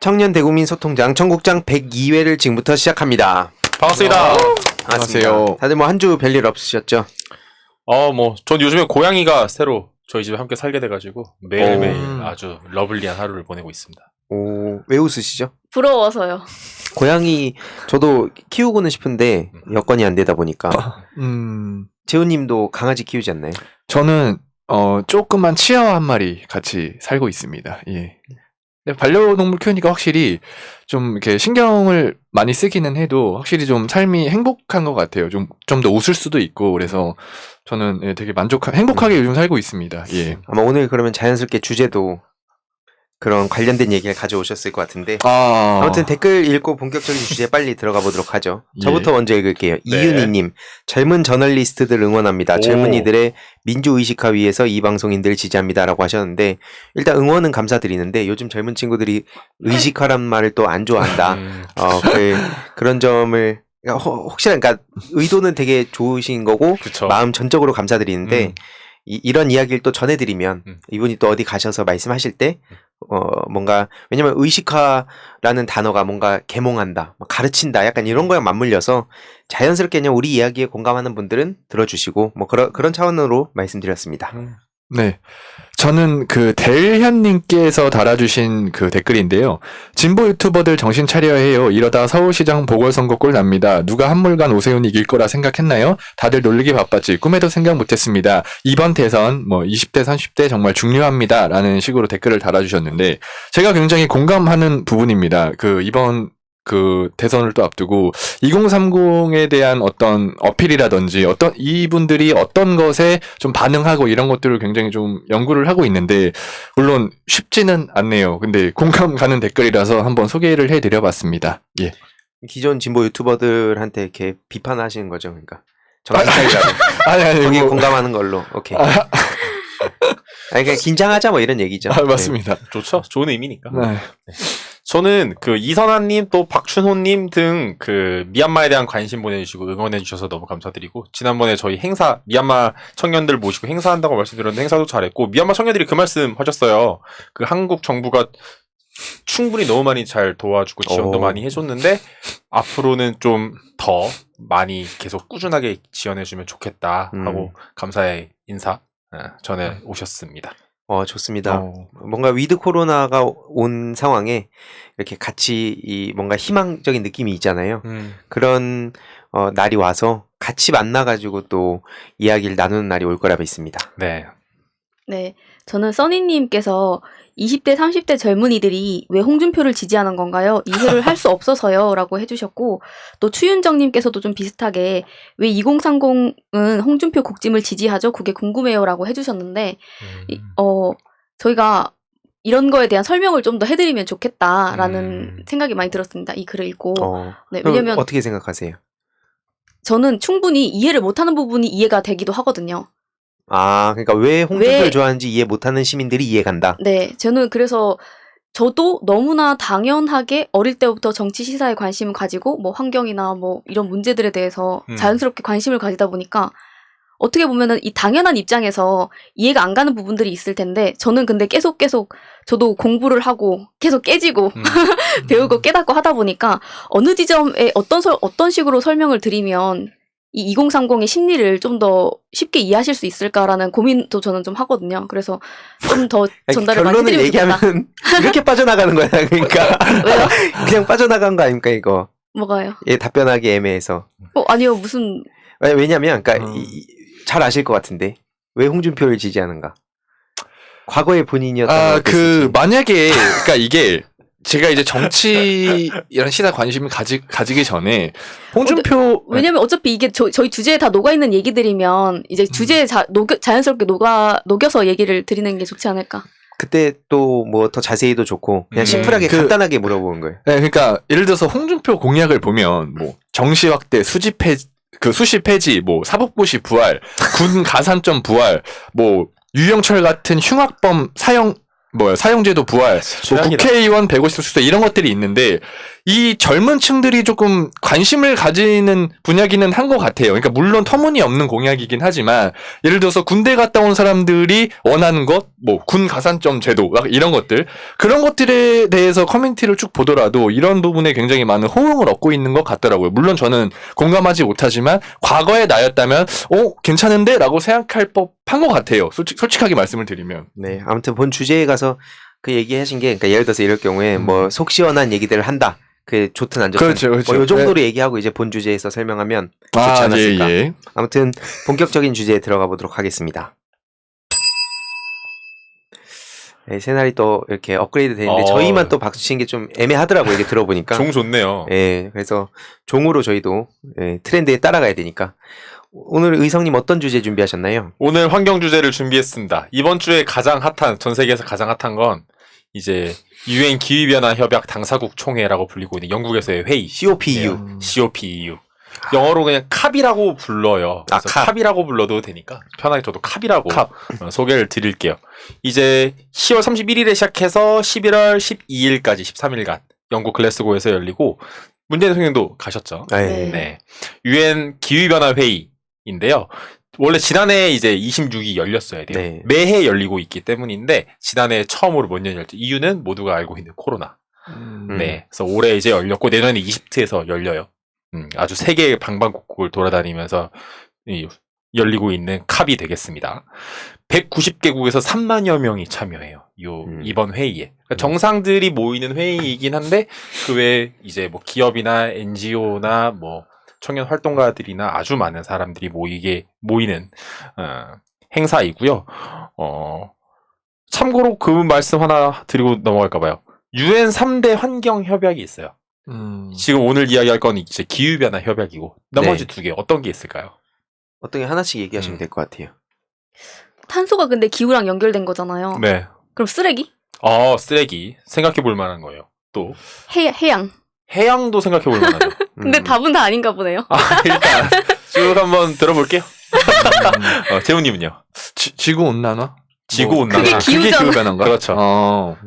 청년 대국민 소통장 청국장 102회를 지금부터 시작합니다. 반갑습니다. 안녕하세요. 다들 뭐 한 주 별일 없으셨죠? 전 요즘에 고양이가 새로 저희 집에 함께 살게 돼가지고 매일매일 아주 러블리한 하루를 보내고 있습니다. 오, 왜 웃으시죠? 부러워서요. 고양이 저도 키우고는 싶은데 여건이 안 되다 보니까. 재훈님도 강아지 키우지 않나요? 저는 조그만 치아와 한 마리 같이 살고 있습니다. 예. 근데 반려동물 키우니까 확실히 좀 이렇게 신경을 많이 쓰기는 해도 확실히 좀 삶이 행복한 것 같아요. 좀 더 웃을 수도 있고 그래서 저는 되게 행복하게 요즘 살고 있습니다. 예. 아마 오늘 그러면 자연스럽게 주제도 그런 관련된 얘기를 가져오셨을 것 같은데 아무튼 댓글 읽고 본격적인 주제에 빨리 들어가 보도록 하죠. 저부터 먼저 읽을게요. 네. 이윤희님, 젊은 저널리스트들 응원합니다. 젊은이들의 민주의식화 위해서 이 방송인들 지지합니다 라고 하셨는데 일단 응원은 감사드리는데 요즘 젊은 친구들이 의식화란 말을 또 안 좋아한다. 그런 점을 그러니까 의도는 되게 좋으신 거고 그쵸. 마음 전적으로 감사드리는데 이런 이야기를 또 전해드리면 이분이 또 어디 가셔서 말씀하실 때 뭔가 왜냐면 의식화라는 단어가 뭔가 계몽한다, 가르친다 약간 이런 거에 맞물려서 자연스럽게 그냥 우리 이야기에 공감하는 분들은 들어주시고 뭐 그런 차원으로 말씀드렸습니다. 네. 저는 그 델현님께서 달아주신 그 댓글인데요. 진보 유튜버들 정신 차려야 해요. 이러다 서울시장 보궐선거 꼴 납니다. 누가 한물간 오세훈 이길 거라 생각했나요? 다들 놀리기 바빴지. 꿈에도 생각 못했습니다. 이번 대선 20대 30대 정말 중요합니다. 라는 식으로 댓글을 달아주셨는데 제가 굉장히 공감하는 부분입니다. 이번 대선을 또 앞두고 2030에 대한 어떤 어필이라든지 이분들이 어떤 것에 좀 반응하고 이런 것들을 굉장히 좀 연구를 하고 있는데 물론 쉽지는 않네요. 근데 공감 가는 댓글이라서 한번 소개를 해드려 봤습니다. 예. 기존 진보 유튜버들한테 이렇게 비판하시는 거죠, 그러니까 정신 차리라고. 아니 거기에 공감하는 걸로. 오케이. 그러니까 긴장하자 뭐 이런 얘기죠. 맞습니다. 좋죠. 좋은 의미니까. 네. 저는 이선아님 또 박춘호님 등 미얀마에 대한 관심 보내주시고 응원해주셔서 너무 감사드리고 지난번에 저희 행사 미얀마 청년들 모시고 행사한다고 말씀드렸는데 행사도 잘했고 미얀마 청년들이 그 말씀 하셨어요. 한국 정부가 충분히 너무 많이 잘 도와주고 지원도 많이 해줬는데 앞으로는 좀 더 많이 계속 꾸준하게 지원해주면 좋겠다 하고 감사의 인사 전해 오셨습니다. 좋습니다. 뭔가 위드 코로나가 온 상황에 이렇게 같이 뭔가 희망적인 느낌이 있잖아요. 그런 날이 와서 같이 만나가지고 또 이야기를 나누는 날이 올 거라 믿습니다. 네. 네. 저는 써니님께서 20대, 30대 젊은이들이 왜 홍준표를 지지하는 건가요? 이해를 할 수 없어서요. 라고 해주셨고, 또 추윤정님께서도 좀 비슷하게 왜 2030은 홍준표 국짐을 지지하죠? 그게 궁금해요. 라고 해주셨는데, 저희가 이런 거에 대한 설명을 좀 더 해드리면 좋겠다라는 생각이 많이 들었습니다. 이 글을 읽고. 네, 왜냐면 어떻게 생각하세요? 저는 충분히 이해를 못하는 부분이 이해가 되기도 하거든요. 그러니까 왜 홍준표를 좋아하는지 이해 못하는 시민들이 이해간다? 네, 저는 그래서 저도 너무나 당연하게 어릴 때부터 정치 시사에 관심을 가지고 환경이나 이런 문제들에 대해서 자연스럽게 관심을 가지다 보니까 어떻게 보면은 이 당연한 입장에서 이해가 안 가는 부분들이 있을 텐데 저는 근데 계속 저도 공부를 하고 계속 깨지고 배우고 깨닫고 하다 보니까 어느 지점에 어떤 식으로 설명을 드리면 이 2030의 심리를 좀 더 쉽게 이해하실 수 있을까라는 고민도 저는 좀 하거든요. 그래서 좀 더 전달을 많이 해드리고 싶다. 결론을 얘기하면 이렇게 빠져나가는 거야. 그러니까 왜요? 그냥 빠져나간 거 아닙니까 이거? 뭐가요? 답변하기 애매해서. 아니요. 무슨 왜냐면 그러니까 잘 아실 것 같은데 왜 홍준표를 지지하는가? 과거의 본인이었던 만약에 그러니까 이게 제가 이제 정치 이런 시사 관심을 가지기 전에 홍준표 왜냐면 어차피 이게 저희 주제에 다 녹아있는 얘기들이면 이제 주제에 자연스럽게 녹여서 얘기를 드리는 게 좋지 않을까. 그때 또 더 자세히도 좋고 그냥 심플하게 간단하게 물어보는 거예요. 네, 그러니까 예를 들어서 홍준표 공약을 보면 정시 확대, 수시 폐지, 사법고시 부활, 군 가산점 부활, 유영철 같은 흉악범 사형제도 부활, 국회의원 150석 수사 이런 것들이 있는데 이 젊은 층들이 조금 관심을 가지는 분야기는 한 것 같아요. 그러니까 물론 터무니없는 공약이긴 하지만 예를 들어서 군대 갔다 온 사람들이 원하는 것, 뭐 군 가산점 제도 이런 것들 그런 것들에 대해서 커뮤니티를 쭉 보더라도 이런 부분에 굉장히 많은 호응을 얻고 있는 것 같더라고요. 물론 저는 공감하지 못하지만 과거의 나였다면 괜찮은데? 라고 생각할 법한 것 같아요. 솔직하게 말씀을 드리면. 네, 아무튼 본 주제에 가서 그 얘기하신 게, 그러니까 예를 들어서 이럴 경우에 뭐 속 시원한 얘기들을 한다. 그 좋든 안 좋든 그렇죠, 그렇죠. 뭐 요 정도로 얘기하고 이제 본 주제에서 설명하면 좋지 않았을까. 예. 아무튼 본격적인 주제에 들어가 보도록 하겠습니다. 네, 새날이 또 이렇게 업그레이드 되는데 저희만 또 박수 치는 게 좀 애매하더라고요. 이게 들어보니까. 종 좋네요. 예, 그래서 종으로 저희도 트렌드에 따라가야 되니까. 오늘 의성님 어떤 주제 준비하셨나요? 오늘 환경 주제를 준비했습니다. 이번 주에 가장 핫한, 전 세계에서 가장 핫한 건 이제 유엔 기후변화 협약 당사국 총회라고 불리고 있는 영국에서의 회의. COPEU. COPEU. 영어로 그냥 캅이라고 불러요. 그래서 캅이라고 불러도 되니까 편하게 저도 캅이라고 소개를 드릴게요. 이제 10월 31일에 시작해서 11월 12일까지 13일간 영국 글래스고에서 열리고 문재인 대통령도 가셨죠. 네. 네. 유엔 기후변화 회의인데요. 원래 지난해 이제 26이 열렸어야 돼요. 네. 매해 열리고 있기 때문인데 지난해 처음으로 몇 년 열렸죠. 이유는 모두가 알고 있는 코로나. 네. 그래서 올해 이제 열렸고 내년에 이집트에서 열려요. 아주 세계 방방곡곡을 돌아다니면서 열리고 있는 캅이 되겠습니다. 190개국에서 3만여 명이 참여해요. 이번 회의에. 그러니까 정상들이 모이는 회의이긴 한데 그 외에 이제 뭐 기업이나 NGO나 뭐 청년 활동가들이나 아주 많은 사람들이 모이는 행사이고요. 참고로 그 말씀 하나 드리고 넘어갈까 봐요. UN 3대 환경 협약이 있어요. 지금 오늘 이야기할 건 이제 기후변화 협약이고 나머지 두 개 어떤 게 있을까요? 어떤 게 하나씩 얘기하시면 될 것 같아요. 탄소가 근데 기후랑 연결된 거잖아요. 네. 그럼 쓰레기? 쓰레기 생각해 볼 만한 거예요. 또 해양. 해양도 생각해 볼 만하죠. 근데 답은 다 아닌가 보네요. 일단 쭉 한번 들어볼게요. 재훈님은요? 지구 온난화? 지구 온난화. 그게 기후잖아. 기후 변화인가? 그렇죠.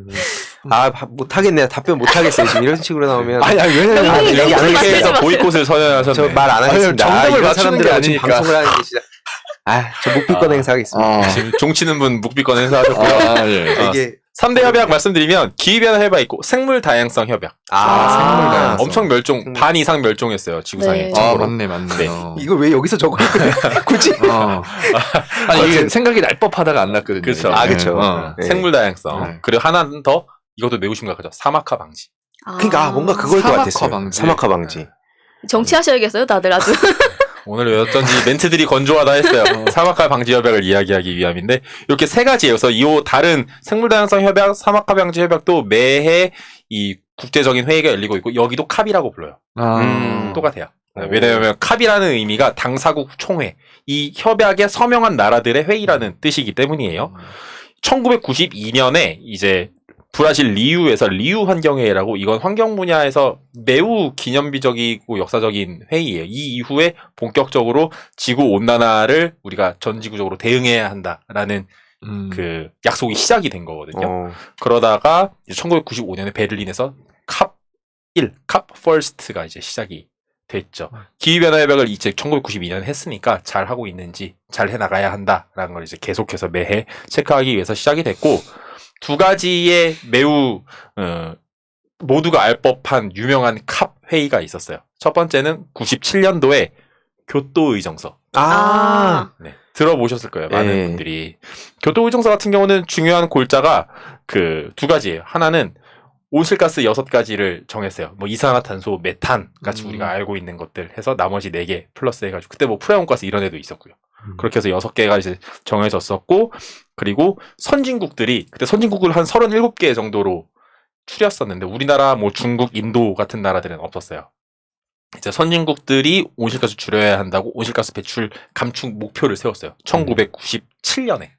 못하겠네요. 답변 못하겠어요. 지금 이런 식으로 나오면. 아니, 왜냐면 너무 얘기 안 너무 이렇게 해서 마세요. 보이콧을 선언하셨네. 저 말 안 하겠습니다. 정답을 이런 맞추는 게 사람들하고 지금 아니니까. 방송을 하는 게 진짜. 저 묵비권 행사하겠습니다. 지금 종치는 분 묵비권 행사하셨고요. 예. 이게 3대 협약 말씀드리면 기후변화 협약 있고 생물 다양성 협약. 생물 다양성. 엄청 네. 반 이상 멸종했어요. 지구상에. 네. 참고로. 맞네. 이걸 왜 여기서 적어? 굳이? 아니, 이게 생각이 날 법하다가 안 났거든요. 그쵸. 이게. 그쵸. 네. 생물 다양성. 네. 그리고 하나는 더 이것도 매우 심각하죠. 사막화 방지. 그러니까 뭔가 그걸 것 사막화 같았어요. 방지. 사막화 방지. 정치하셔야겠어요, 다들 아주. 오늘 어쩐지 멘트들이 건조하다 했어요. 사막화 방지 협약을 이야기하기 위함인데 이렇게 세 가지여서 이 다른 생물 다양성 협약, 사막화 방지 협약도 매해 이 국제적인 회의가 열리고 있고 여기도 캅이라고 불러요. 똑같아요. 왜냐하면 캅이라는 의미가 당사국 총회, 이 협약에 서명한 나라들의 회의라는 뜻이기 때문이에요. 1992년에 이제 브라질 리우에서 리우 환경회의라고 이건 환경 분야에서 매우 기념비적이고 역사적인 회의예요. 이 이후에 본격적으로 지구 온난화를 우리가 전 지구적으로 대응해야 한다라는 그 약속이 시작이 된 거거든요. 그러다가 1995년에 베를린에서 캅 퍼스트가 이제 시작이 됐죠. 기후변화 협약을 이제 1992년에 했으니까 잘 하고 있는지 잘 해나가야 한다라는 걸 이제 계속해서 매해 체크하기 위해서 시작이 됐고. 두 가지의 매우 모두가 알 법한 유명한 캅 회의가 있었어요. 첫 번째는 97년도에 교토의정서. 네, 들어보셨을 거예요. 많은 분들이. 교토의정서 같은 경우는 중요한 골자가 그 두 가지예요. 하나는 온실가스 6가지를 정했어요. 뭐 이산화탄소, 메탄 같이 우리가 알고 있는 것들 해서 나머지 4개 플러스 해가지고 그때 뭐 프레온가스 이런 애도 있었고요. 그렇게 해서 6개가 이제 정해졌었고 그리고 선진국들이 그때 선진국을 한 37개 정도로 추렸었는데 우리나라 뭐 중국, 인도 같은 나라들은 없었어요. 이제 선진국들이 온실가스 줄여야 한다고 온실가스 배출 감축 목표를 세웠어요. 1997년에.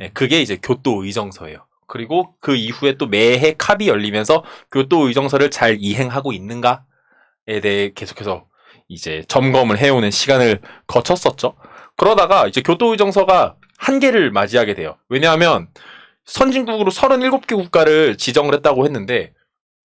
네, 그게 이제 교토의정서예요. 그리고 그 이후에 또 매해 캅이 열리면서 교토의정서를 잘 이행하고 있는가에 대해 계속해서 이제 점검을 해오는 시간을 거쳤었죠. 그러다가 이제 교토의정서가 한계를 맞이하게 돼요. 왜냐하면 선진국으로 37개 국가를 지정을 했다고 했는데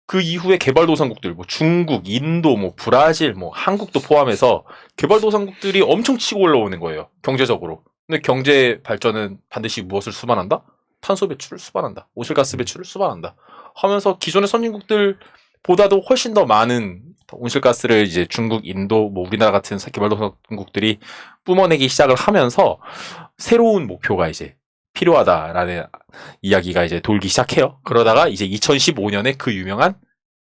그 이후에 개발도상국들, 뭐 중국, 인도, 뭐 브라질, 뭐 한국도 포함해서 개발도상국들이 엄청 치고 올라오는 거예요. 경제적으로. 근데 경제 발전은 반드시 무엇을 수반한다? 탄소 배출을 수반한다. 오실가스 배출을 수반한다. 하면서 기존의 선진국들보다도 훨씬 더 많은 온실가스를 이제 중국, 인도, 뭐 우리나라 같은 개발도상국들이 뿜어내기 시작을 하면서 새로운 목표가 이제 필요하다라는 이야기가 이제 돌기 시작해요. 그러다가 이제 2015년에 그 유명한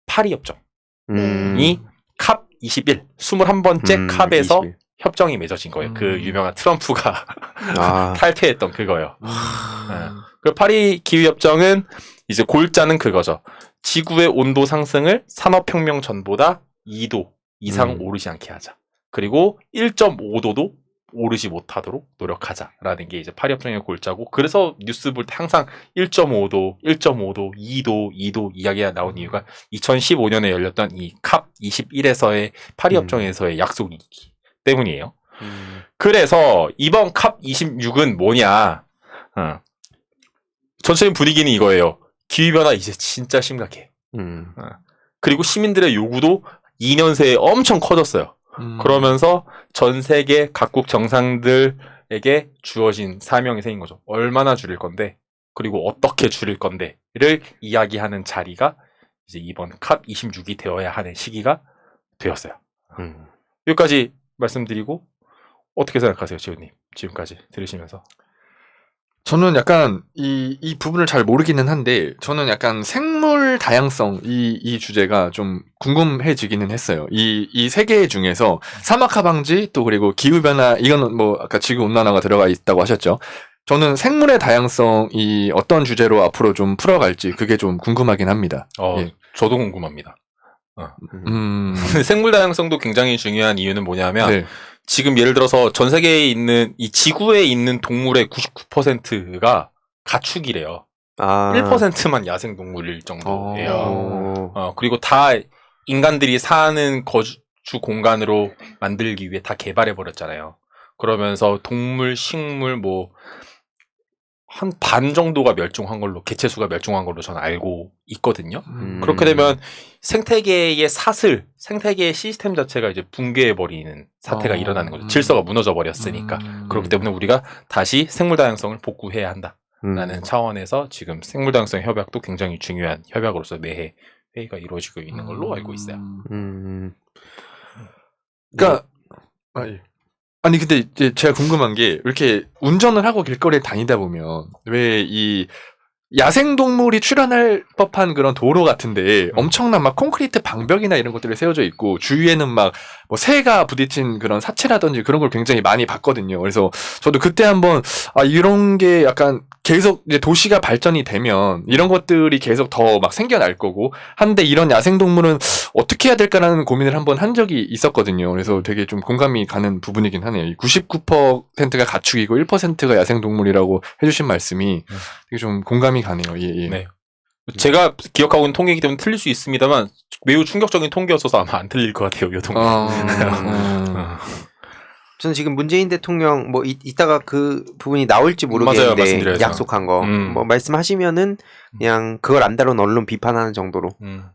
파리 협정이 캅 21, 21번째 캅에서 21. 협정이 맺어진 거예요. 그 유명한 트럼프가 탈퇴했던 그거요. 그 파리 기후협정은 이제 골자는 그거죠. 지구의 온도 상승을 산업혁명 전보다 2도 이상 오르지 않게 하자. 그리고 1.5도도 오르지 못하도록 노력하자라는 게 이제 파리협정의 골자고, 그래서 뉴스 볼 때 항상 1.5도, 1.5도, 2도, 2도 이야기가 나온 이유가 2015년에 열렸던 이 캅 21에서의 파리협정에서의 약속이기 때문이에요. 그래서 이번 캅 26은 뭐냐? 전체적인 분위기는 이거예요. 기후변화 이제 진짜 심각해. 그리고 시민들의 요구도 2년 새에 엄청 커졌어요. 그러면서 전 세계 각국 정상들에게 주어진 사명이 생긴 거죠. 얼마나 줄일 건데, 그리고 어떻게 줄일 건데를 이야기하는 자리가 이제 이번 캅 26이 되어야 하는 시기가 되었어요. 여기까지 말씀드리고 어떻게 생각하세요, 지훈님? 지금까지 들으시면서. 저는 약간 이 부분을 잘 모르기는 한데, 저는 약간 생물 다양성 이 주제가 좀 궁금해지기는 했어요. 이 세 개 중에서 사막화 방지, 또 그리고 기후변화, 이거는 뭐 아까 지구온난화가 들어가 있다고 하셨죠. 저는 생물의 다양성이 어떤 주제로 앞으로 좀 풀어갈지 그게 좀 궁금하긴 합니다. 예. 저도 궁금합니다. 생물 다양성도 굉장히 중요한 이유는 뭐냐면, 네. 지금 예를 들어서 전 세계에 있는 이 지구에 있는 동물의 99%가 가축이래요. 1%만 야생 동물일 정도예요. 그리고 다 인간들이 사는 거주 공간으로 만들기 위해 다 개발해 버렸잖아요. 그러면서 동물, 식물 뭐 한 반 정도가 멸종한 걸로, 개체수가 멸종한 걸로 저는 알고 있거든요. 그렇게 되면 생태계의 생태계의 시스템 자체가 이제 붕괴해버리는 사태가 일어나는 거죠. 질서가 무너져 버렸으니까. 그렇기 때문에 우리가 다시 생물 다양성을 복구해야 한다라는 차원에서 지금 생물 다양성 협약도 굉장히 중요한 협약으로서 매해 회의가 이루어지고 있는 걸로 알고 있어요. 그러니까 아니 근데 이제 제가 궁금한 게, 이렇게 운전을 하고 길거리에 다니다 보면 왜 이 야생동물이 출현할 법한 그런 도로 같은데 엄청난 막 콘크리트 방벽이나 이런 것들이 세워져 있고, 주위에는 막 뭐 새가 부딪힌 그런 사체라든지 그런 걸 굉장히 많이 봤거든요. 그래서 저도 그때 한번 이런 게 약간 계속 이제 도시가 발전이 되면 이런 것들이 계속 더 막 생겨날 거고 한데, 이런 야생동물은 어떻게 해야 될까라는 고민을 한번 한 적이 있었거든요. 그래서 되게 좀 공감이 가는 부분이긴 하네요. 99%가 가축이고 1%가 야생동물이라고 해주신 말씀이 되게 좀 공감이 가네요. 예. 네. 제가 기억하고 있는 통계이기 때문에 틀릴 수 있습니다만 매우 충격적인 통계였어서 아마 안 틀릴 것 같아요, 이 통계. 저는 지금 문재인 대통령 뭐 이따가 그 부분이 나올지 맞아요, 모르겠는데 말씀드려야죠. 약속한 거 뭐 말씀하시면은 그냥 그걸 안 다룬 언론 비판하는 정도로.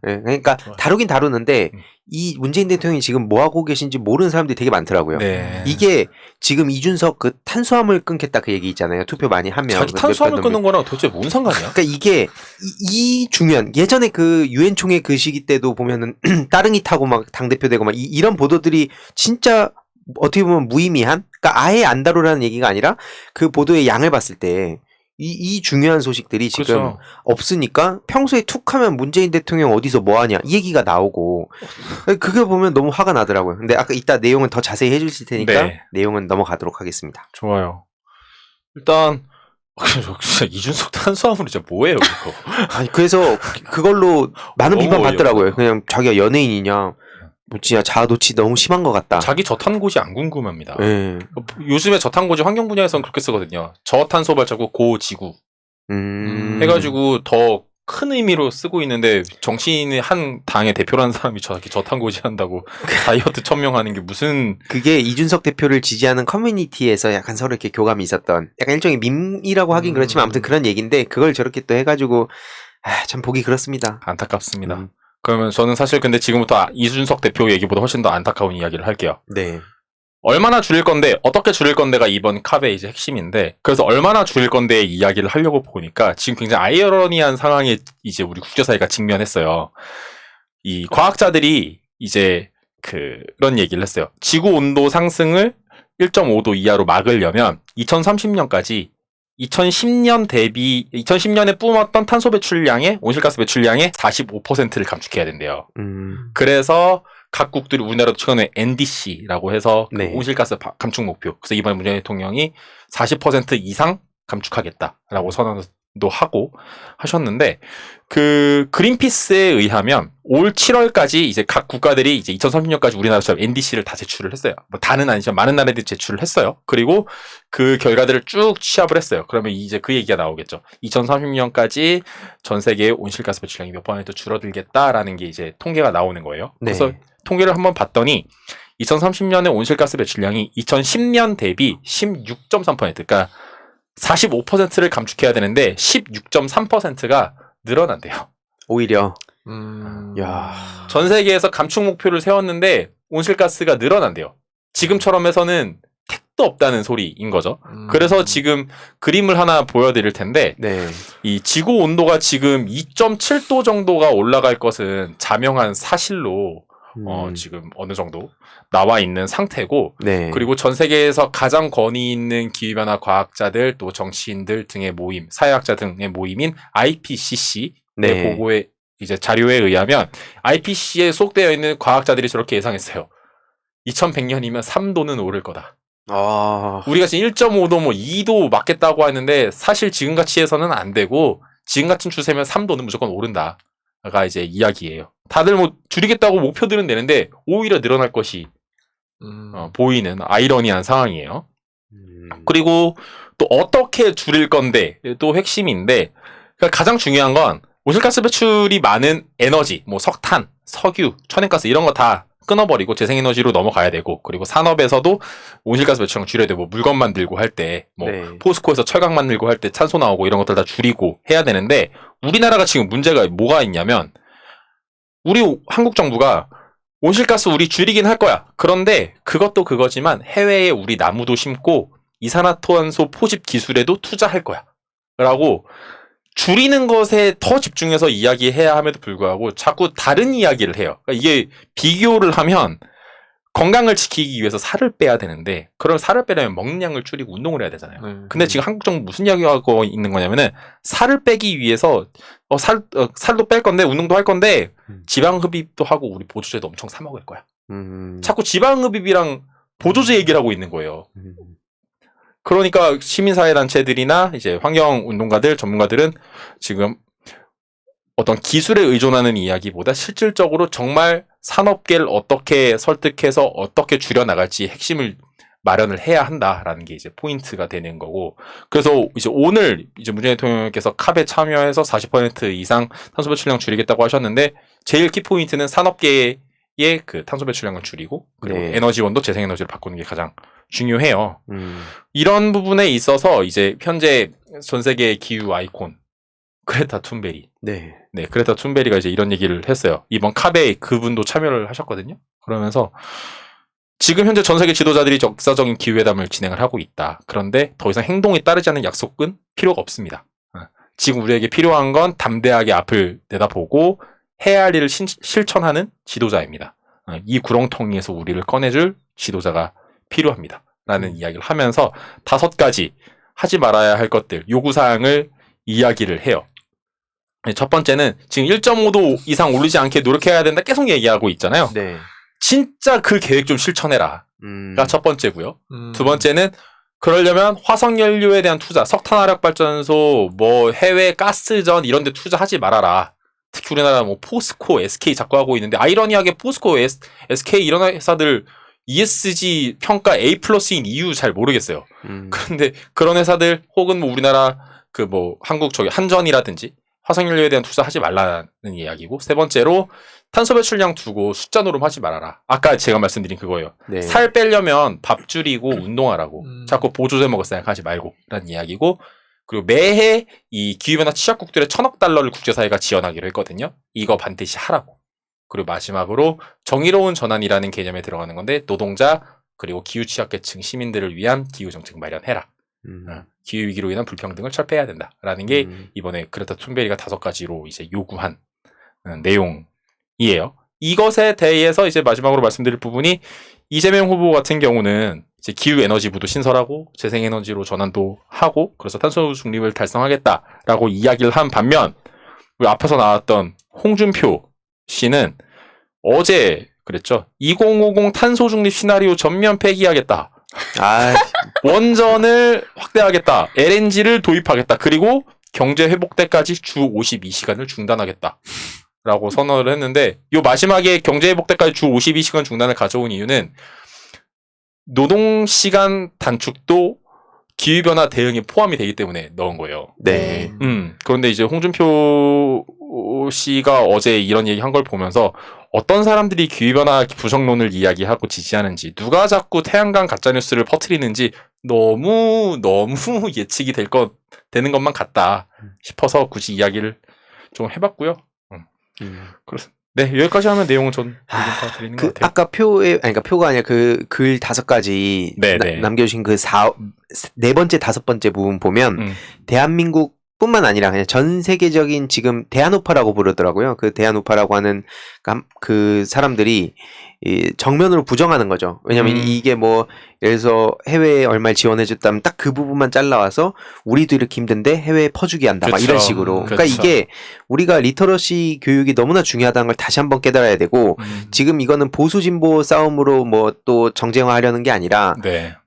예, 그러니까 좋아요. 다루긴 다루는데 이 문재인 대통령이 지금 뭐 하고 계신지 모르는 사람들이 되게 많더라고요. 네. 이게 지금 이준석 그 탄수화물 끊겠다 그 얘기 있잖아요. 투표 많이 하면 자기 그 탄수화물 몇 번 끊는 거랑 도대체 뭔 상관이야? 그러니까 이게 이 중요한, 예전에 그 유엔 총회 그 시기 때도 보면은 따릉이 타고 막 당대표 되고 막 이런 보도들이 진짜 어떻게 보면 무의미한, 그러니까 아예 안 다루라는 얘기가 아니라 그 보도의 양을 봤을 때 이 중요한 소식들이 지금 그렇죠. 없으니까 평소에 툭 하면 문재인 대통령 어디서 뭐 하냐 이 얘기가 나오고, 그게 보면 너무 화가 나더라고요. 근데 아까 이따 내용은 더 자세히 해주실 테니까 네. 내용은 넘어가도록 하겠습니다. 좋아요. 일단 진짜 이준석 탄수화물이 진짜 뭐예요, 이거? 아니 그래서 그걸로 많은 너무 비판 받더라고요. 어이없다. 그냥 자기가 연예인이냐, 뭐 진짜 자아도취 너무 심한 것 같다. 자기 저탄고지 안 궁금합니다. 예. 요즘에 저탄고지 환경 분야에서는 그렇게 쓰거든요. 저탄소 발자국 고지구 해가지고 더 큰 의미로 쓰고 있는데, 정치인의 한 당의 대표라는 사람이 자기 저탄고지 한다고 다이어트 천명하는 게 무슨. 그게 이준석 대표를 지지하는 커뮤니티에서 약간 서로 이렇게 교감이 있었던 약간 일종의 밈이라고 하긴 그렇지만 아무튼 그런 얘기인데, 그걸 저렇게 또 해가지고 참 보기 그렇습니다. 안타깝습니다. 그러면 저는 사실 근데 지금부터 이준석 대표 얘기보다 훨씬 더 안타까운 이야기를 할게요. 네. 얼마나 줄일 건데, 어떻게 줄일 건데가 이번 캅의 이제 핵심인데, 그래서 얼마나 줄일 건데의 이야기를 하려고 보니까 지금 굉장히 아이러니한 상황에 이제 우리 국제사회가 직면했어요. 이 과학자들이 이제 그런 얘기를 했어요. 지구 온도 상승을 1.5도 이하로 막으려면 2030년까지 2010년에 뿜었던 탄소 배출량의 온실가스 배출량의 45%를 감축해야 된대요. 그래서 각국들이 우리나라도 최근에 NDC라고 해서 그 네. 온실가스 감축 목표. 그래서 이번에 문재인 대통령이 40% 이상 감축하겠다라고 선언도 하고 하셨는데 그 그린피스에 의하면 올 7월까지 이제 각 국가들이 이제 2030년까지 우리나라처럼 NDC를 다 제출을 했어요. 뭐 다는 아니지만 많은 나라들이 제출을 했어요. 그리고 그 결과들을 쭉 취합을 했어요. 그러면 이제 그 얘기가 나오겠죠. 2030년까지 전 세계의 온실가스 배출량이 몇 % 줄어들겠다라는 게 이제 통계가 나오는 거예요. 네. 그래서 통계를 한번 봤더니 2030년에 온실가스 배출량이 2010년 대비 16.3% 그러니까 45%를 감축해야 되는데 16.3%가 늘어난대요. 오히려. 야. 야. 전 세계에서 감축 목표를 세웠는데 온실가스가 늘어난대요. 지금처럼 해서는 택도 없다는 소리인 거죠. 그래서 지금 그림을 하나 보여드릴 텐데 네. 이 지구 온도가 지금 2.7도 정도가 올라갈 것은 자명한 사실로 지금 어느 정도 나와 있는 상태고 네. 그리고 전 세계에서 가장 권위 있는 기후변화 과학자들 또 정치인들 등의 모임, 사회학자 등의 모임인 IPCC의 네. 보고에 이제 자료에 의하면 IPCC에 속되어 있는 과학자들이 저렇게 예상했어요. 2100년이면 3도는 오를 거다. 아. 우리가 지금 1.5도 뭐 2도 맞겠다고 하는데 사실 지금 같이해서는 안 되고 지금 같은 추세면 3도는 무조건 오른다가 이제 이야기예요. 다들 뭐 줄이겠다고 목표들은 내는데 오히려 늘어날 것이 보이는 아이러니한 상황이에요. 그리고 또 어떻게 줄일 건데 또 핵심인데 그러니까 가장 중요한 건 온실가스 배출이 많은 에너지, 뭐 석탄, 석유, 천연가스 이런 거 다 끊어버리고 재생에너지로 넘어가야 되고 그리고 산업에서도 온실가스 배출량 줄여야 되고 물건 만들고 할 때 뭐 네. 포스코에서 철강 만들고 할 때 탄소 나오고 이런 것들 다 줄이고 해야 되는데 우리나라가 지금 문제가 뭐가 있냐면 우리 한국 정부가 온실가스 우리 줄이긴 할 거야. 그런데 그것도 그거지만 해외에 우리 나무도 심고 이산화탄소 포집 기술에도 투자할 거야. 라고 줄이는 것에 더 집중해서 이야기해야 함에도 불구하고 자꾸 다른 이야기를 해요. 그러니까 이게 비교를 하면 건강을 지키기 위해서 살을 빼야 되는데 그럼 살을 빼려면 먹는 양을 줄이고 운동을 해야 되잖아요. 근데 지금 한국 정부 무슨 이야기하고 있는 거냐면은 살을 빼기 위해서 살도 뺄 건데 운동도 할 건데 지방 흡입도 하고 우리 보조제도 엄청 사 먹을 거야. 자꾸 지방 흡입이랑 보조제 얘기를 하고 있는 거예요. 그러니까 시민사회단체들이나 이제 환경운동가들, 전문가들은 지금 어떤 기술에 의존하는 이야기보다 실질적으로 정말 산업계를 어떻게 설득해서 어떻게 줄여나갈지 핵심을 마련을 해야 한다라는 게 이제 포인트가 되는 거고. 그래서 이제 오늘 이제 문재인 대통령께서 캅에 참여해서 40% 이상 탄소 배출량 줄이겠다고 하셨는데 제일 키포인트는 산업계의 그 탄소 배출량을 줄이고 그리고 네. 에너지원도 재생에너지로 바꾸는 게 가장 중요해요. 이런 부분에 있어서 이제 현재 전 세계의 기후 아이콘 그레타 툰베리. 네. 네, 그레타 툰베리가 이제 이런 얘기를 했어요. 이번 캅에 그분도 참여를 하셨거든요. 그러면서 지금 현재 전 세계 지도자들이 역사적인 기후회담을 진행을 하고 있다. 그런데 더 이상 행동에 따르지 않는 약속은 필요가 없습니다. 지금 우리에게 필요한 건 담대하게 앞을 내다보고 해야 할 일을 실천하는 지도자입니다. 이 구렁텅이에서 우리를 꺼내줄 지도자가 필요합니다. 라는 이야기를 하면서 5가지 하지 말아야 할 것들, 요구사항을 이야기를 해요. 첫 번째는 지금 1.5도 이상 오르지 않게 노력해야 된다 계속 얘기하고 있잖아요. 네. 진짜 그 계획 좀 실천해라. 가 첫 번째고요. 두 번째는 그러려면 화석연료에 대한 투자, 석탄화력발전소, 뭐 해외 가스전 이런 데 투자하지 말아라. 특히 우리나라 뭐 포스코, SK 자꾸 하고 있는데 아이러니하게 포스코, SK 이런 회사들 ESG 평가 A+인 이유 잘 모르겠어요. 그런데 그런 회사들 혹은 뭐 우리나라 그 뭐 한국 저기 한전이라든지 화석연료에 대한 투자하지 말라는 이야기고 세 번째로 탄소 배출량 두고 숫자 노름하지 말아라. 아까 제가 말씀드린 그거예요. 네. 살 빼려면 밥 줄이고 운동하라고. 자꾸 보조제 먹을 생각하지 말고 라는 이야기고 그리고 매해 이 기후변화 취약국들의 $1,000억 국제사회가 지원하기로 했거든요. 이거 반드시 하라고. 그리고 마지막으로 정의로운 전환이라는 개념에 들어가는 건데 노동자 그리고 기후 취약계층 시민들을 위한 기후 정책 마련해라. 기후 위기로 인한 불평등을 철폐해야 된다라는 게 이번에 그레타 툰베리가 5가지로 이제 요구한 내용이에요. 이것에 대해서 이제 마지막으로 말씀드릴 부분이 이재명 후보 같은 경우는 이제 기후 에너지부도 신설하고 재생에너지로 전환도 하고 그래서 탄소 중립을 달성하겠다라고 이야기를 한 반면 우리 앞에서 나왔던 홍준표 씨는 어제 그랬죠. 2050 탄소 중립 시나리오 전면 폐기하겠다. 아, 원전을 확대하겠다. LNG를 도입하겠다. 그리고 경제 회복 때까지 주 52시간을 중단하겠다. 라고 선언을 했는데 요 마지막에 경제 회복 때까지 주 52시간 중단을 가져온 이유는 노동시간 단축도 기후변화 대응에 포함이 되기 때문에 넣은 거예요. 네. 그런데 이제 홍준표 씨가 어제 이런 얘기 한 걸 보면서 어떤 사람들이 기후변화 부정론을 이야기하고 지지하는지 누가 자꾸 태양광 가짜뉴스를 퍼뜨리는지 너무 예측이 되는 것만 같다 싶어서 굳이 이야기를 좀 해봤고요. 네, 여기까지 하면 내용은 전 다 드리는 것 같아요. 아까 그러니까 표가 아니라 그 글 5가지 남겨주신 그 4번째, 5번째 부분 보면 대한민국 뿐만 아니라 그냥 전 세계적인 지금 대한우파라고 부르더라고요. 그 대한우파라고 하는 그 사람들이 이 정면으로 부정하는 거죠. 왜냐면 이게 뭐 예를 들어서 해외에 얼마를 지원해줬다면 딱 그 부분만 잘라와서 우리도 이렇게 힘든데 해외에 퍼주기 한다. 막 이런 식으로. 그러니까 이게 우리가 리터러시 교육이 너무나 중요하다는 걸 다시 한번 깨달아야 되고 지금 이거는 보수 진보 싸움으로 뭐 또 정쟁화하려는 게 아니라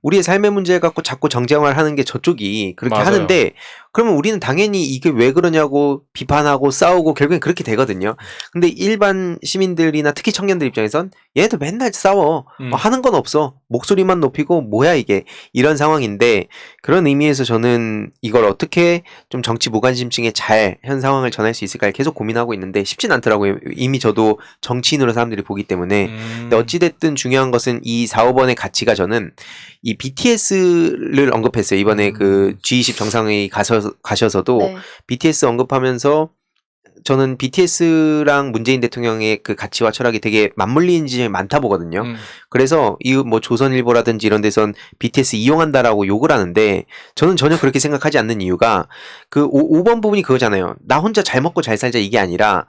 우리의 삶의 문제 갖고 자꾸 정쟁화를 하는 게 저쪽이 그렇게 맞아요. 하는데 그러면 우리는 당연히 이게 왜 그러냐고 비판하고 싸우고 결국엔 그렇게 되거든요. 근데 일반 시민들이나 특히 청년들 입장에선 얘네들 맨날 싸워. 하는 건 없어. 목소리만 높이고 뭐야 이게. 이런 상황인데 그런 의미에서 저는 이걸 어떻게 좀 정치 무관심증에 잘 현 상황을 전할 수 있을까 계속 고민하고 있는데 쉽진 않더라고요. 이미 저도 정치인으로 사람들이 보기 때문에. 근데 어찌됐든 중요한 것은 이 4, 5번의 가치가 저는 이 BTS를 언급했어요. 이번에 그 G20 정상회의 가셔서도 네. BTS 언급하면서 저는 BTS랑 문재인 대통령의 그 가치와 철학이 되게 맞물리는 지점이 많다 보거든요. 그래서 이 뭐 조선일보라든지 이런 데선 BTS 이용한다라고 욕을 하는데 저는 전혀 그렇게 생각하지 않는 이유가 그 5번 부분이 그거잖아요. 나 혼자 잘 먹고 잘 살자 이게 아니라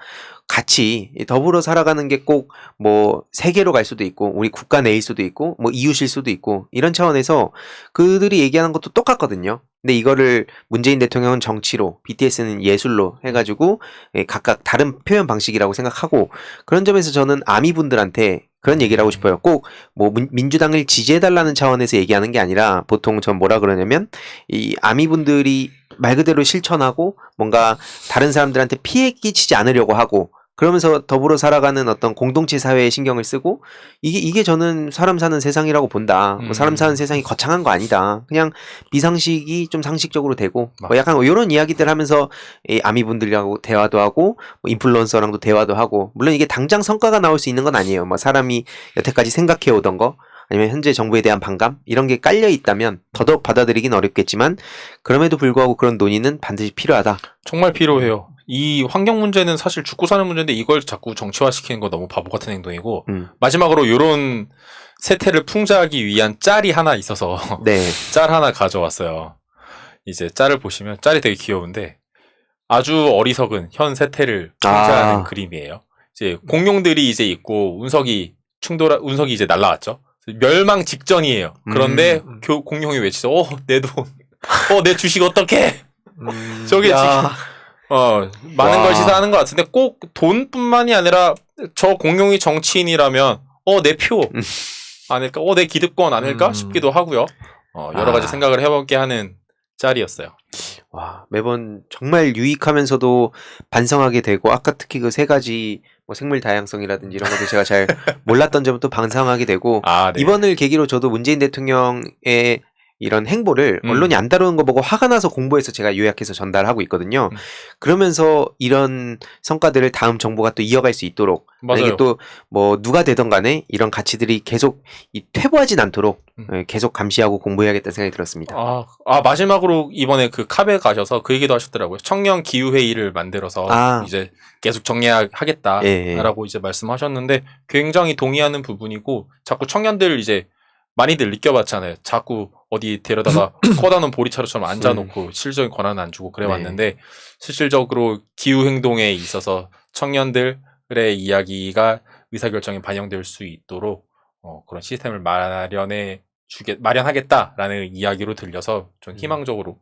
같이 더불어 살아가는 게 꼭 뭐 세계로 갈 수도 있고 우리 국가 내일 수도 있고 뭐 이웃일 수도 있고 이런 차원에서 그들이 얘기하는 것도 똑같거든요. 근데 이거를 문재인 대통령은 정치로 BTS는 예술로 해가지고 각각 다른 표현 방식이라고 생각하고 그런 점에서 저는 아미분들한테 그런 얘기를 하고 싶어요. 꼭 뭐 민주당을 지지해달라는 차원에서 얘기하는 게 아니라 보통 전 뭐라 그러냐면 이 아미분들이 말 그대로 실천하고 뭔가 다른 사람들한테 피해 끼치지 않으려고 하고 그러면서 더불어 살아가는 어떤 공동체 사회에 신경을 쓰고 이게 저는 사람 사는 세상이라고 본다. 뭐 사람 사는 세상이 거창한 거 아니다. 그냥 비상식이 좀 상식적으로 되고 뭐 약간 이런 이야기들 하면서 이 아미분들하고 대화도 하고 뭐 인플루언서랑도 대화도 하고 물론 이게 당장 성과가 나올 수 있는 건 아니에요. 뭐 사람이 여태까지 생각해 오던 거 아니면 현재 정부에 대한 반감 이런 게 깔려 있다면 더더욱 받아들이긴 어렵겠지만 그럼에도 불구하고 그런 논의는 반드시 필요하다. 정말 필요해요. 이 환경 문제는 사실 죽고 사는 문제인데 이걸 자꾸 정치화시키는 거 너무 바보 같은 행동이고 마지막으로 이런 세태를 풍자하기 위한 짤이 하나 있어서 네. 짤 하나 가져왔어요. 이제 짤을 보시면 짤이 되게 귀여운데 아주 어리석은 현 세태를 풍자하는 그림이에요. 이제 공룡들이 이제 있고 운석이 이제 날라왔죠. 멸망 직전이에요. 그런데 공룡이 외치죠. 내 돈, 내 주식 어떡해? 저게 지금 많은 걸 시사하는 것 같은데 꼭 돈뿐만이 아니라 저 공룡이 정치인이라면 내 표 아닐까? 내 기득권 아닐까? 싶기도 하고요. 여러 가지 생각을 해보게 하는 짤이었어요. 와, 매번 정말 유익하면서도 반성하게 되고 아까 특히 그 3가지 뭐 생물 다양성이라든지 이런 것도 제가 잘 몰랐던 점은 또 반성하게 되고 네. 이번을 계기로 저도 문재인 대통령의 이런 행보를 언론이 안 다루는 거 보고 화가 나서 공부해서 제가 요약해서 전달하고 있거든요. 그러면서 이런 성과들을 다음 정부가 또 이어갈 수 있도록 맞아요. 또 뭐 누가 되던 간에 이런 가치들이 계속 퇴보하진 않도록 계속 감시하고 공부해야겠다는 생각이 들었습니다. 마지막으로 이번에 그 캅에 가셔서 그 얘기도 하셨더라고요. 청년 기후회의를 만들어서 이제 계속 정리하겠다라고 이제 말씀하셨는데 굉장히 동의하는 부분이고 자꾸 청년들 이제 많이들 느껴봤잖아요. 자꾸 어디 데려다가 커다놓은 보리차로처럼 앉아놓고 실질적인 권한을 안 주고 그래 왔는데 실질적으로 기후행동에 있어서 청년들의 이야기가 의사결정에 반영될 수 있도록 그런 시스템을 마련하겠다라는 이야기로 들려서 좀 희망적으로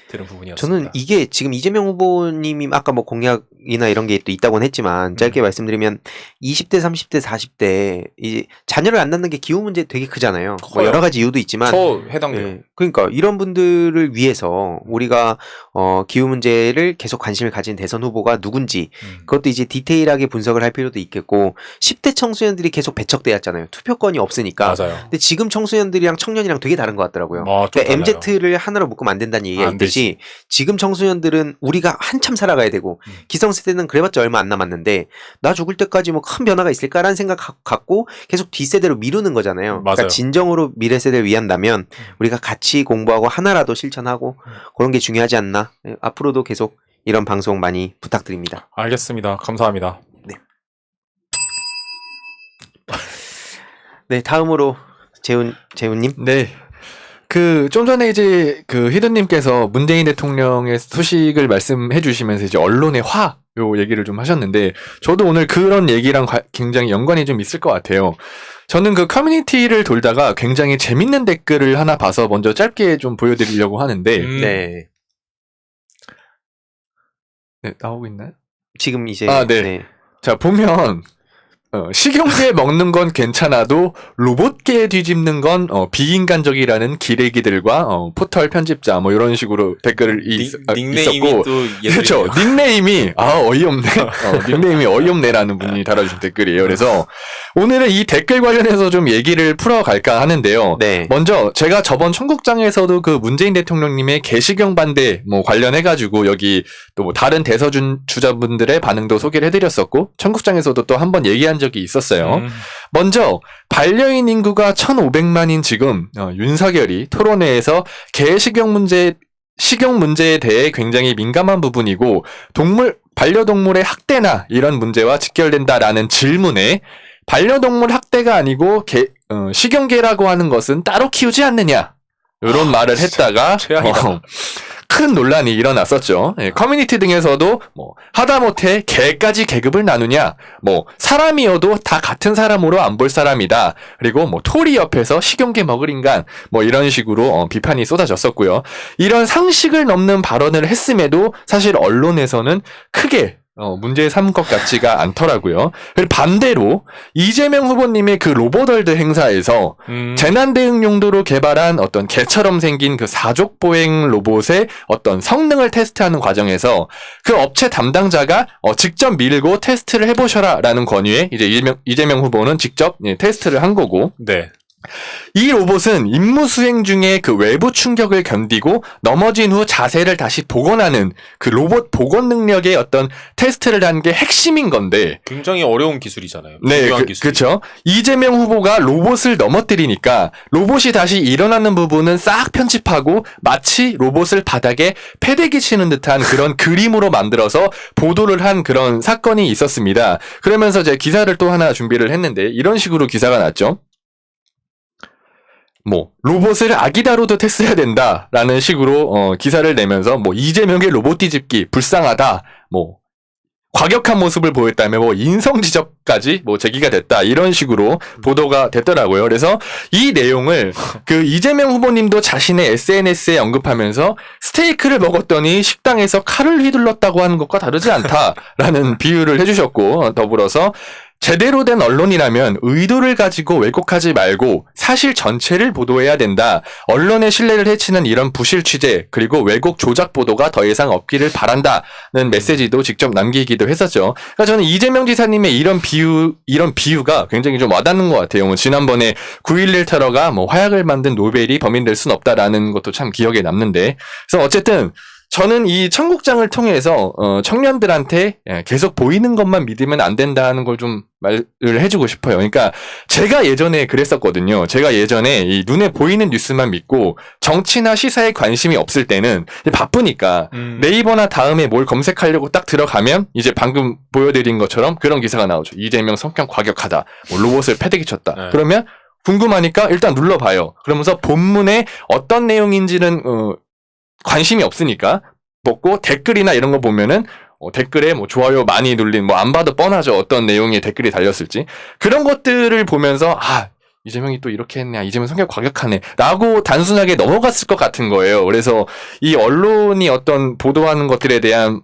들은 부분이었습니다. 저는 이게 지금 이재명 후보님이 아까 뭐 공약이나 이런 게 또 있다고는 했지만 짧게 말씀드리면 20대, 30대, 40대 이 자녀를 안 낳는 게 기후 문제 되게 크잖아요. 뭐 여러 가지 이유도 있지만 저 해당돼요. 그러니까 이런 분들을 위해서 우리가 기후 문제를 계속 관심을 가진 대선 후보가 누군지 그것도 이제 디테일하게 분석을 할 필요도 있겠고 10대 청소년들이 계속 배척되었잖아요. 투표권이 없으니까. 맞아요. 근데 지금 청소년들이랑 청년이랑 되게 다른 것 같더라고요. 그러니까 MZ를 하나로 묶으면 안 된다는 얘기가 있듯이 지금 청소년들은 우리가 한참 살아가야 되고 기성세대는 그래봤자 얼마 안 남았는데 나 죽을 때까지 뭐 큰 변화가 있을까라는 생각 갖고 계속 뒷세대로 미루는 거잖아요. 그러니까 진정으로 미래 세대를 위한다면 우리가 같이 공부하고 하나라도 실천하고 그런 게 중요하지 않나. 앞으로도 계속 이런 방송 많이 부탁드립니다. 알겠습니다. 감사합니다. 네, 다음으로 재훈님. 네. 좀 전에 이제 히든님께서 문재인 대통령의 소식을 말씀해 주시면서 이제 언론의 요 얘기를 좀 하셨는데, 저도 오늘 그런 얘기랑 굉장히 연관이 좀 있을 것 같아요. 저는 그 커뮤니티를 돌다가 굉장히 재밌는 댓글을 하나 봐서 먼저 짧게 좀 보여드리려고 하는데, 네. 네, 나오고 있나요? 지금 이제. 네. 자, 보면, 식용제 먹는 건 괜찮아도 로봇계 뒤집는 건 비인간적이라는 기레기들과 포털 편집자 뭐 이런 식으로 댓글을 닉네임이 있었고, 또 그렇죠. 닉네임이 어이없네. 닉네임이 어이없네라는 분이 달아주신 댓글이에요. 그래서 오늘은 이 댓글 관련해서 좀 얘기를 풀어갈까 하는데요. 네. 먼저 제가 저번 청국장에서도 그 문재인 대통령님의 개시경 반대 뭐 관련해가지고 여기 또 뭐 다른 대서주자분들의 반응도 소개를 해드렸었고, 청국장에서도 또 한번 얘기한 적이 있었어요. 먼저 반려인 인구가 1,500만인 지금 윤석열이 토론회에서 개식용 문제에 대해 굉장히 민감한 부분이고 반려동물의 학대나 이런 문제와 직결된다라는 질문에 반려동물 학대가 아니고 식용개라고 하는 것은 따로 키우지 않느냐 이런 말을 했다가 큰 논란이 일어났었죠. 커뮤니티 등에서도 하다못해 개까지 계급을 나누냐, 사람이어도 다 같은 사람으로 안 볼 사람이다. 그리고 토리 옆에서 식용개 먹을 인간, 이런 식으로 비판이 쏟아졌었고요. 이런 상식을 넘는 발언을 했음에도 사실 언론에서는 크게 문제 삼을 것 같지가 않더라고요. 그리고 반대로 이재명 후보님의 그 로봇월드 행사에서 재난 대응 용도로 개발한 어떤 개처럼 생긴 그 사족 보행 로봇의 어떤 성능을 테스트하는 과정에서 그 업체 담당자가 직접 밀고 테스트를 해보셔라라는 권유에 이제 이재명 후보는 직접 테스트를 한 거고. 네. 이 로봇은 임무 수행 중에 그 외부 충격을 견디고 넘어진 후 자세를 다시 복원하는 그 로봇 복원 능력의 어떤 테스트를 한 게 핵심인 건데, 굉장히 어려운 기술이잖아요. 네, 그렇죠. 이재명 후보가 로봇을 넘어뜨리니까 로봇이 다시 일어나는 부분은 싹 편집하고 마치 로봇을 바닥에 패대기 치는 듯한 그런 그림으로 만들어서 보도를 한 그런 사건이 있었습니다. 그러면서 제가 기사를 또 하나 준비를 했는데 이런 식으로 기사가 났죠. 로봇을 아기다로도 테스트해야 된다라는 식으로 기사를 내면서 이재명의 로봇 뒤집기 불쌍하다, 과격한 모습을 보였다며 인성 지적까지 제기가 됐다, 이런 식으로 보도가 됐더라고요. 그래서 이 내용을 그 이재명 후보님도 자신의 SNS에 언급하면서 스테이크를 먹었더니 식당에서 칼을 휘둘렀다고 하는 것과 다르지 않다라는 비유를 해주셨고, 더불어서 제대로 된 언론이라면 의도를 가지고 왜곡하지 말고 사실 전체를 보도해야 된다. 언론의 신뢰를 해치는 이런 부실 취재 그리고 왜곡 조작 보도가 더 이상 없기를 바란다는 메시지도 직접 남기기도 했었죠. 그러니까 저는 이재명 지사님의 이런 비유가 굉장히 좀 와닿는 것 같아요. 뭐 지난번에 9.11 테러가 뭐 화약을 만든 노벨이 범인 될 순 없다라는 것도 참 기억에 남는데, 그래서 어쨌든 저는 이 청국장을 통해서 청년들한테 계속 보이는 것만 믿으면 안 된다는 걸 좀 말을 해주고 싶어요. 그러니까 제가 예전에 그랬었거든요. 제가 예전에 이 눈에 보이는 뉴스만 믿고 정치나 시사에 관심이 없을 때는 바쁘니까 네이버나 다음에 뭘 검색하려고 딱 들어가면 이제 방금 보여드린 것처럼 그런 기사가 나오죠. 이재명 성격 과격하다. 뭐 로봇을 패대기 쳤다. 네. 그러면 궁금하니까 일단 눌러봐요. 그러면서 본문에 어떤 내용인지는 관심이 없으니까 먹고 댓글이나 이런 거 보면은 댓글에 뭐 좋아요 많이 눌린 뭐 안 봐도 뻔하죠. 어떤 내용의 댓글이 달렸을지. 그런 것들을 보면서 이재명이 또 이렇게 했네. 이재명 성격 과격하네. 라고 단순하게 넘어갔을 것 같은 거예요. 그래서 이 언론이 어떤 보도하는 것들에 대한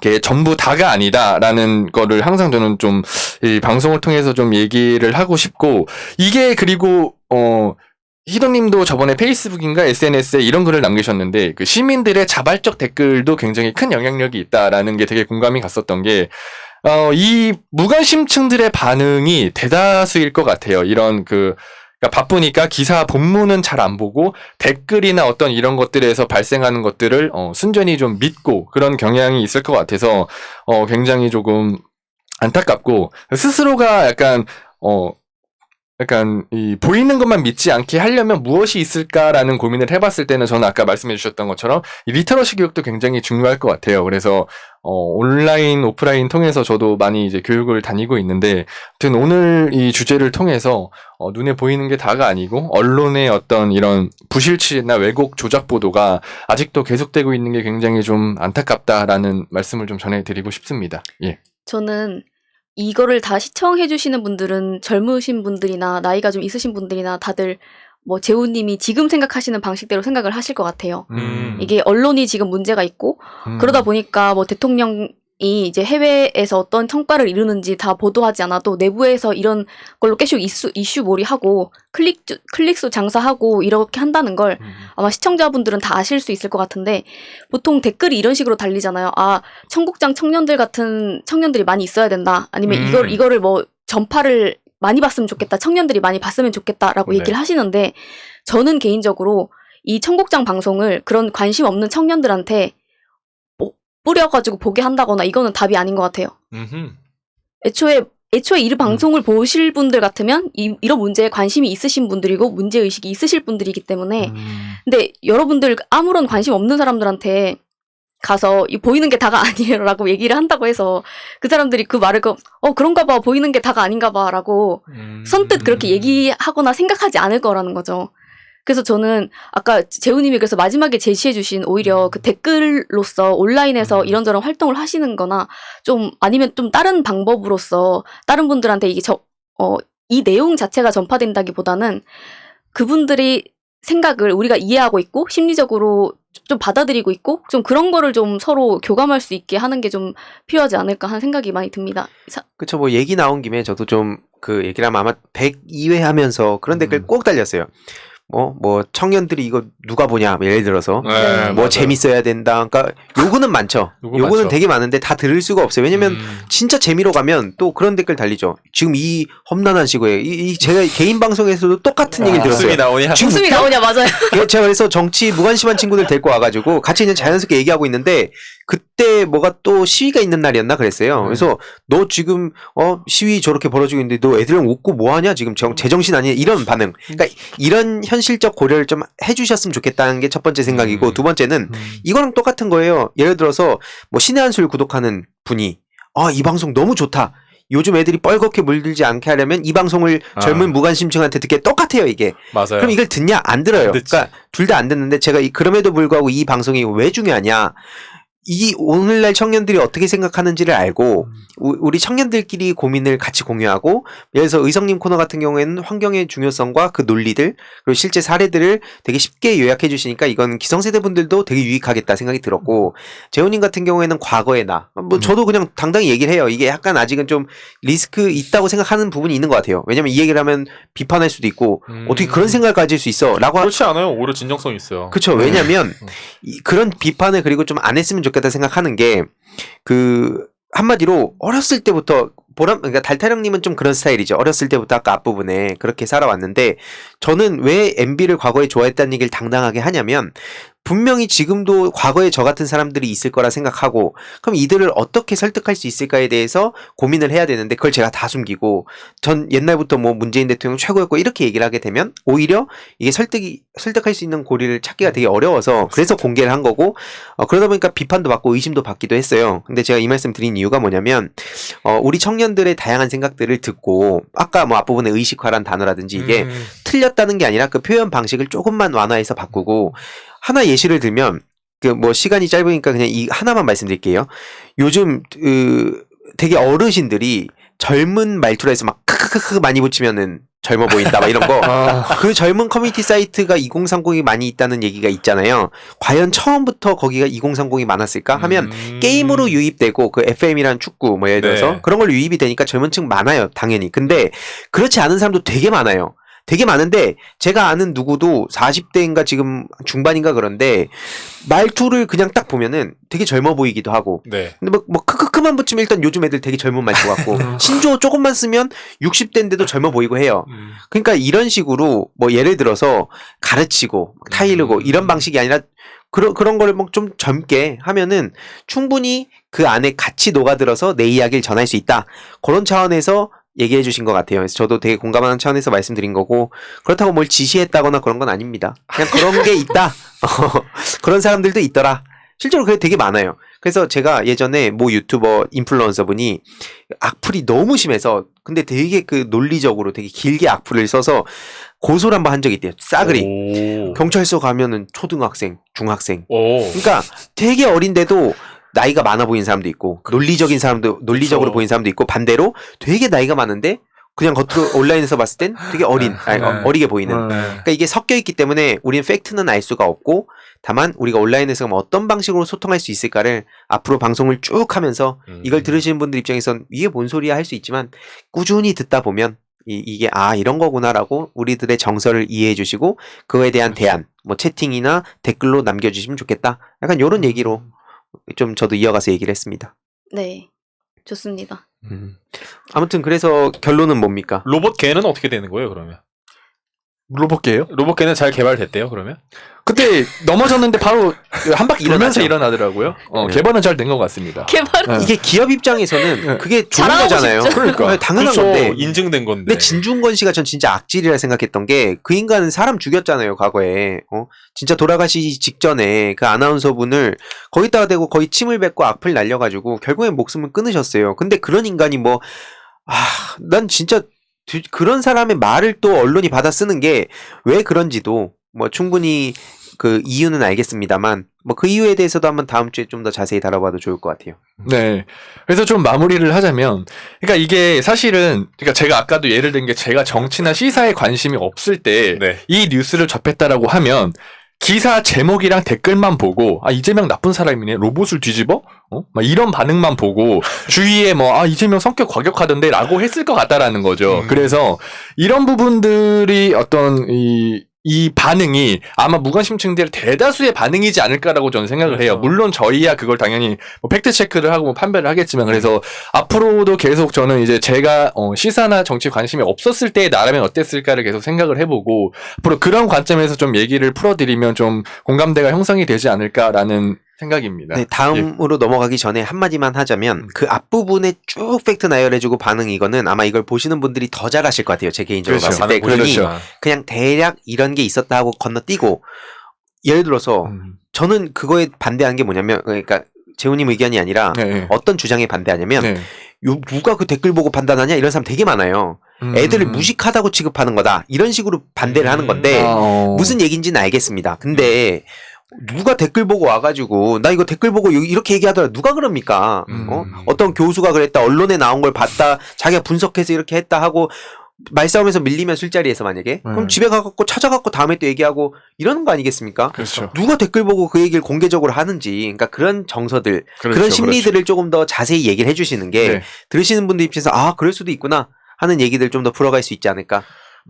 게 전부 다가 아니다라는 거를 항상 저는 좀 이 방송을 통해서 좀 얘기를 하고 싶고, 이게 그리고 희도님도 저번에 페이스북인가 SNS에 이런 글을 남기셨는데 그 시민들의 자발적 댓글도 굉장히 큰 영향력이 있다라는 게 되게 공감이 갔었던 게 이 무관심층들의 반응이 대다수일 것 같아요. 이런 그러니까 바쁘니까 기사 본문은 잘 안 보고 댓글이나 어떤 이런 것들에서 발생하는 것들을 순전히 좀 믿고 그런 경향이 있을 것 같아서 굉장히 조금 안타깝고, 스스로가 약간 이 보이는 것만 믿지 않게 하려면 무엇이 있을까라는 고민을 해봤을 때는 저는 아까 말씀해 주셨던 것처럼 이 리터러시 교육도 굉장히 중요할 것 같아요. 그래서 온라인, 오프라인 통해서 저도 많이 이제 교육을 다니고 있는데, 아무튼 오늘 이 주제를 통해서 눈에 보이는 게 다가 아니고 언론의 어떤 이런 부실치나 왜곡 조작 보도가 아직도 계속되고 있는 게 굉장히 좀 안타깝다라는 말씀을 좀 전해드리고 싶습니다. 예. 저는 이거를 다 시청해주시는 분들은 젊으신 분들이나 나이가 좀 있으신 분들이나 다들 뭐 재우님이 지금 생각하시는 방식대로 생각을 하실 것 같아요. 이게 언론이 지금 문제가 있고 그러다 보니까 뭐 대통령이 이제 해외에서 어떤 성과를 이루는지 다 보도하지 않아도 내부에서 이런 걸로 계속 이슈몰이하고 클릭수 장사하고 이렇게 한다는 걸 아마 시청자분들은 다 아실 수 있을 것 같은데, 보통 댓글이 이런 식으로 달리잖아요. 청국장 청년들 같은 청년들이 많이 있어야 된다. 아니면 이거를 뭐 전파를 많이 봤으면 좋겠다. 청년들이 많이 봤으면 좋겠다라고 얘기를 하시는데, 저는 개인적으로 이 청국장 방송을 그런 관심 없는 청년들한테 뿌려가지고 보게 한다거나 이거는 답이 아닌 것 같아요. 애초에 이 방송을 보실 분들 같으면 이런 문제에 관심이 있으신 분들이고 문제의식이 있으실 분들이기 때문에 근데 여러분들 아무런 관심 없는 사람들한테 가서 이 보이는 게 다가 아니에요 라고 얘기를 한다고 해서 그 사람들이 그 말을 그런가 봐, 보이는 게 다가 아닌가 봐 라고 선뜻 그렇게 얘기하거나 생각하지 않을 거라는 거죠. 그래서 저는 아까 재우님이 그래서 마지막에 제시해주신 오히려 그 댓글로서 온라인에서 이런저런 활동을 하시는 거나 좀 아니면 좀 다른 방법으로서 다른 분들한테 이게 이 내용 자체가 전파된다기보다는 그분들이 생각을 우리가 이해하고 있고 심리적으로 좀 받아들이고 있고 좀 그런 거를 좀 서로 교감할 수 있게 하는 게 좀 필요하지 않을까 하는 생각이 많이 듭니다. 그쵸. 뭐 얘기 나온 김에 저도 좀 그 얘기를 하면 아마 102회 하면서 그런 댓글 꼭 달렸어요. 뭐 청년들이 이거 누가 보냐, 예를 들어서 네, 뭐 맞아요. 재밌어야 된다. 그러니까 요구는 많죠. 요구는 많죠. 되게 많은데 다 들을 수가 없어요. 왜냐면 진짜 재미로 가면 또 그런 댓글 달리죠. 지금 이 험난한 시국에 제가 개인 방송에서도 똑같은 얘기를 들었어요. 웃음이 나오냐? 지금 웃음이 나오냐, 맞아요. 제가 그래서 정치 무관심한 친구들 데리고 와가지고 같이 그냥 자연스럽게 얘기하고 있는데, 그때 뭐가 또 시위가 있는 날이었나 그랬어요. 그래서 너 지금 시위 저렇게 벌어지고 있는데 너 애들이랑 웃고 뭐하냐, 지금 제정신 아니야, 이런 반응. 그러니까 이런 현실적 고려를 좀 해주셨으면 좋겠다는 게 첫 번째 생각이고, 두 번째는 이거랑 똑같은 거예요. 예를 들어서 뭐 신의 한술 구독하는 분이 이 방송 너무 좋다, 요즘 애들이 뻘겋게 물들지 않게 하려면 이 방송을 젊은 무관심층한테 듣게, 똑같아요 이게. 맞아요. 그럼 이걸 듣냐? 안 들어요. 안 듣지. 그러니까 둘 다 안 듣는데, 제가 그럼에도 불구하고 이 방송이 왜 중요하냐, 이 오늘날 청년들이 어떻게 생각하는지를 알고 우리 청년들끼리 고민을 같이 공유하고, 예를 들어서 의성님 코너 같은 경우에는 환경의 중요성과 그 논리들 그리고 실제 사례들을 되게 쉽게 요약해 주시니까 이건 기성세대 분들도 되게 유익하겠다 생각이 들었고, 재훈님 같은 경우에는 과거의 나, 뭐 저도 그냥 당당히 얘기를 해요. 이게 약간 아직은 좀 리스크 있다고 생각하는 부분이 있는 것 같아요. 왜냐면 이 얘기를 하면 비판할 수도 있고 어떻게 그런 생각을 가질 수 있어 라고 그렇지 않아요. 오히려 진정성이 있어요. 그렇죠. 왜냐면 그런 비판을 그리고 좀 안 했으면 좋겠다 생각하는 게, 그 한마디로 어렸을 때부터 그러니까 달타령님은 좀 그런 스타일이죠. 어렸을 때부터 아까 앞부분에 그렇게 살아왔는데, 저는 왜 MB를 과거에 좋아했다는 얘기를 당당하게 하냐면, 분명히 지금도 과거에 저 같은 사람들이 있을 거라 생각하고, 그럼 이들을 어떻게 설득할 수 있을까에 대해서 고민을 해야 되는데 그걸 제가 다 숨기고, 전 옛날부터 뭐 문재인 대통령 최고였고 이렇게 얘기를 하게 되면 오히려 이게 설득할 수 있는 고리를 찾기가 되게 어려워서 그래서 공개를 한 거고, 그러다 보니까 비판도 받고 의심도 받기도 했어요. 근데 제가 이 말씀 드린 이유가 뭐냐면, 우리 청년들의 다양한 생각들을 듣고, 아까 뭐 앞부분에 의식화란 단어라든지 이게 틀렸다는 게 아니라 그 표현 방식을 조금만 완화해서 바꾸고, 하나 예시를 들면, 그 뭐 시간이 짧으니까 그냥 이 하나만 말씀드릴게요. 요즘 되게 어르신들이 젊은 말투로 해서 막 크크크크 많이 붙이면은 젊어 보인다 막 이런 거. 그 젊은 커뮤니티 사이트가 2030이 많이 있다는 얘기가 있잖아요. 과연 처음부터 거기가 2030이 많았을까 하면 게임으로 유입되고, 그 FM이란 축구 뭐 예를 들어서 네. 그런 걸로 유입이 되니까 젊은 층 많아요, 당연히. 근데 그렇지 않은 사람도 되게 많아요. 되게 많은데 제가 아는 누구도 40대인가 지금 중반인가 그런데 말투를 그냥 딱 보면은 되게 젊어 보이기도 하고. 네. 근데 뭐 크크크만 붙이면 일단 요즘 애들 되게 젊은 말투 같고, 신조어 조금만 쓰면 60대인데도 젊어 보이고 해요. 그러니까 이런 식으로 뭐 예를 들어서 가르치고 타이르고 이런 방식이 아니라 그런 거를 막 좀 젊게 하면은 충분히 그 안에 같이 녹아들어서 내 이야기를 전할 수 있다. 그런 차원에서 얘기해 주신 것 같아요. 그래서 저도 되게 공감하는 차원에서 말씀드린 거고, 그렇다고 뭘 지시했다거나 그런 건 아닙니다. 그냥 그런 게 있다. 그런 사람들도 있더라. 실제로 그게 되게 많아요. 그래서 제가 예전에 모 유튜버 인플루언서 분이 악플이 너무 심해서, 근데 되게 그 논리적으로 되게 길게 악플을 써서 고소를 한번 한 적이 있대요. 싸그리. 오. 경찰서 가면은 초등학생, 중학생. 오. 그러니까 되게 어린데도 나이가 많아 보이는 사람도 있고, 논리적인 사람도, 논리적으로 그쵸. 보이는 사람도 있고, 반대로 되게 나이가 많은데 그냥 겉으로 온라인에서 봤을 땐 되게 어리게 보이는. 그러니까 이게 섞여 있기 때문에 우리는 팩트는 알 수가 없고, 다만 우리가 온라인에서 어떤 방식으로 소통할 수 있을까를 앞으로 방송을 쭉 하면서 이걸 들으시는 분들 입장에선 이게 뭔 소리야 할 수 있지만, 꾸준히 듣다 보면 이게 이런 거구나라고 우리들의 정서를 이해해 주시고, 그거에 대한 대안, 뭐 채팅이나 댓글로 남겨주시면 좋겠다. 약간 요런 얘기로 좀 저도 이어가서 얘기를 했습니다. 네. 좋습니다. 아무튼 그래서 결론은 뭡니까? 로봇 개는 어떻게 되는 거예요, 그러면? 로봇게요? 로봇 개는 잘 개발됐대요, 그러면? 그때 넘어졌는데 바로 한 바퀴 돌면서 일어나죠. 일어나더라고요. 네. 개발은 잘 된 것 같습니다. 개발. 이게 기업 입장에서는 그게 좋은 잘하고 거잖아요. 싶죠. 그러니까 네, 당연한 그렇죠. 건데. 인증된 건데. 근데 진중권 씨가 전 진짜 악질이라 생각했던 게, 그 인간은 사람 죽였잖아요, 과거에. 진짜 돌아가시기 직전에 그 아나운서 분을 거기다가 대고 거의 침을 뱉고 악플 날려가지고 결국엔 목숨을 끊으셨어요. 근데 그런 인간이 난 진짜 그런 사람의 말을 또 언론이 받아 쓰는 게 왜 그런지도 뭐 충분히 그 이유는 알겠습니다만, 뭐 그 이유에 대해서도 한번 다음 주에 좀 더 자세히 다뤄봐도 좋을 것 같아요. 네. 그래서 좀 마무리를 하자면, 그러니까 이게 사실은, 그러니까 제가 아까도 예를 든 게, 제가 정치나 시사에 관심이 없을 때 이 네. 뉴스를 접했다라고 하면 기사 제목이랑 댓글만 보고 이재명 나쁜 사람이네, 로봇을 뒤집어? 막 이런 반응만 보고 주위에 이재명 성격 과격하던데 라고 했을 것 같다라는 거죠. 그래서 이런 부분들이 어떤 이 반응이 아마 무관심층들 대다수의 반응이지 않을까라고 저는 생각을 해요. 물론 저희야 그걸 당연히 팩트 체크를 하고 판별을 하겠지만, 그래서 앞으로도 계속 저는 이제 제가 시사나 정치 관심이 없었을 때 나라면 어땠을까를 계속 생각을 해보고, 앞으로 그런 관점에서 좀 얘기를 풀어드리면 좀 공감대가 형성이 되지 않을까라는 생각입니다. 네, 다음으로 넘어가기 전에 한마디만 하자면, 그 앞부분에 쭉 팩트 나열해주고 반응, 이거는 아마 이걸 보시는 분들이 더 잘하실 것 같아요. 제 개인적으로 그렇죠. 봤을 때. 그러니 그렇죠. 그냥 대략 이런 게 있었다 하고 건너뛰고, 예를 들어서 저는 그거에 반대하는 게 뭐냐면, 그러니까 재훈님 의견이 아니라 네. 어떤 주장에 반대하냐면, 네. 누가 그 댓글 보고 판단하냐 이런 사람 되게 많아요. 애들을 무식하다고 취급하는 거다, 이런 식으로 반대를 하는 건데, 무슨 얘기인지는 알겠습니다. 근데 누가 댓글 보고 와가지고 나 이거 댓글 보고 이렇게 얘기하더라 누가 그럽니까? 어떤 교수가 그랬다 언론에 나온 걸 봤다 자기가 분석해서 이렇게 했다 하고 말싸움에서 밀리면 술자리에서 만약에 그럼 집에 가갖고 찾아갖고 다음에 또 얘기하고 이러는 거 아니겠습니까? 그렇죠. 누가 댓글 보고 그 얘기를 공개적으로 하는지 그러니까 그런 정서들 그렇죠, 그런 심리들을 조금 더 자세히 얘기를 해주시는 게 네. 들으시는 분들 입장에서 아 그럴 수도 있구나 하는 얘기들 좀 더 풀어갈 수 있지 않을까?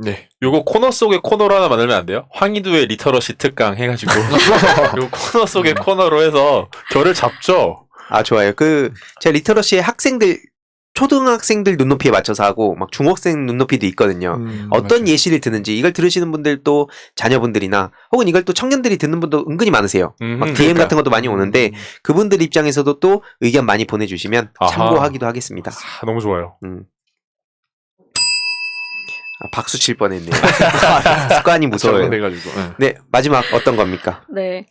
네. 요거 코너 속에 코너로 하나 만들면 안 돼요? 황희두의 리터러시 특강 해가지고 요 코너 속에 코너로 해서 결을 잡죠. 아 좋아요. 제가 리터러시의 학생들 초등학생들 눈높이에 맞춰서 하고 막 중학생 눈높이도 있거든요. 어떤 맞아요. 예시를 드는지 이걸 들으시는 분들도 자녀분들이나 혹은 이걸 또 청년들이 듣는 분도 은근히 많으세요. 막 DM 그러니까. 같은 것도 많이 오는데 그분들 입장에서도 또 의견 많이 보내주시면 아하. 참고하기도 하겠습니다. 아, 너무 좋아요. 박수 칠 뻔했네요. 습관이 무서워요. 돼가지고. 네 마지막 어떤 겁니까? 네.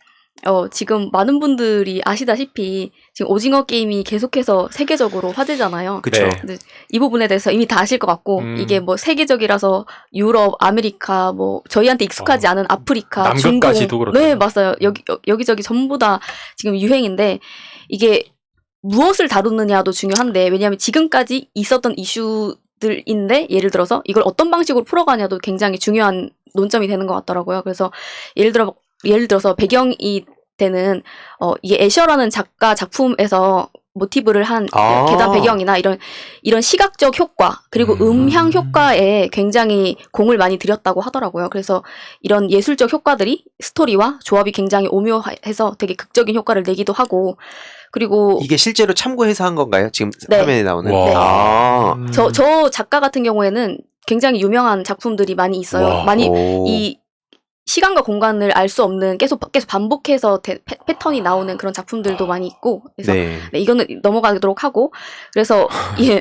지금 많은 분들이 아시다시피 지금 오징어 게임이 계속해서 세계적으로 화제잖아요. 그렇죠. 네. 근데 이 부분에 대해서 이미 다 아실 것 같고 이게 뭐 세계적이라서 유럽, 아메리카 뭐 저희한테 익숙하지 않은 아프리카, 남극까지도 중동 그렇죠. 네, 맞아요. 여기저기 전부 다 지금 유행인데 이게 무엇을 다루느냐도 중요한데 왜냐하면 지금까지 있었던 이슈들인데 예를 들어서 이걸 어떤 방식으로 풀어가냐도 굉장히 중요한 논점이 되는 것 같더라고요. 그래서 예를 들어서 배경이 되는 이게 애셔라는 작가 작품에서 모티브를 한 계단 배경이나 이런 시각적 효과 그리고 음향 효과에 굉장히 공을 많이 들였다고 하더라고요. 그래서 이런 예술적 효과들이 스토리와 조합이 굉장히 오묘해서 되게 극적인 효과를 내기도 하고 그리고 이게 실제로 참고해서 한 건가요? 지금 네. 화면에 나오는. 와. 아. 저 작가 같은 경우에는 굉장히 유명한 작품들이 많이 있어요. 와. 많이 오. 이 시간과 공간을 알 수 없는 계속 반복해서 패턴이 나오는 그런 작품들도 많이 있고 그래서 네. 네, 이거는 넘어가도록 하고 그래서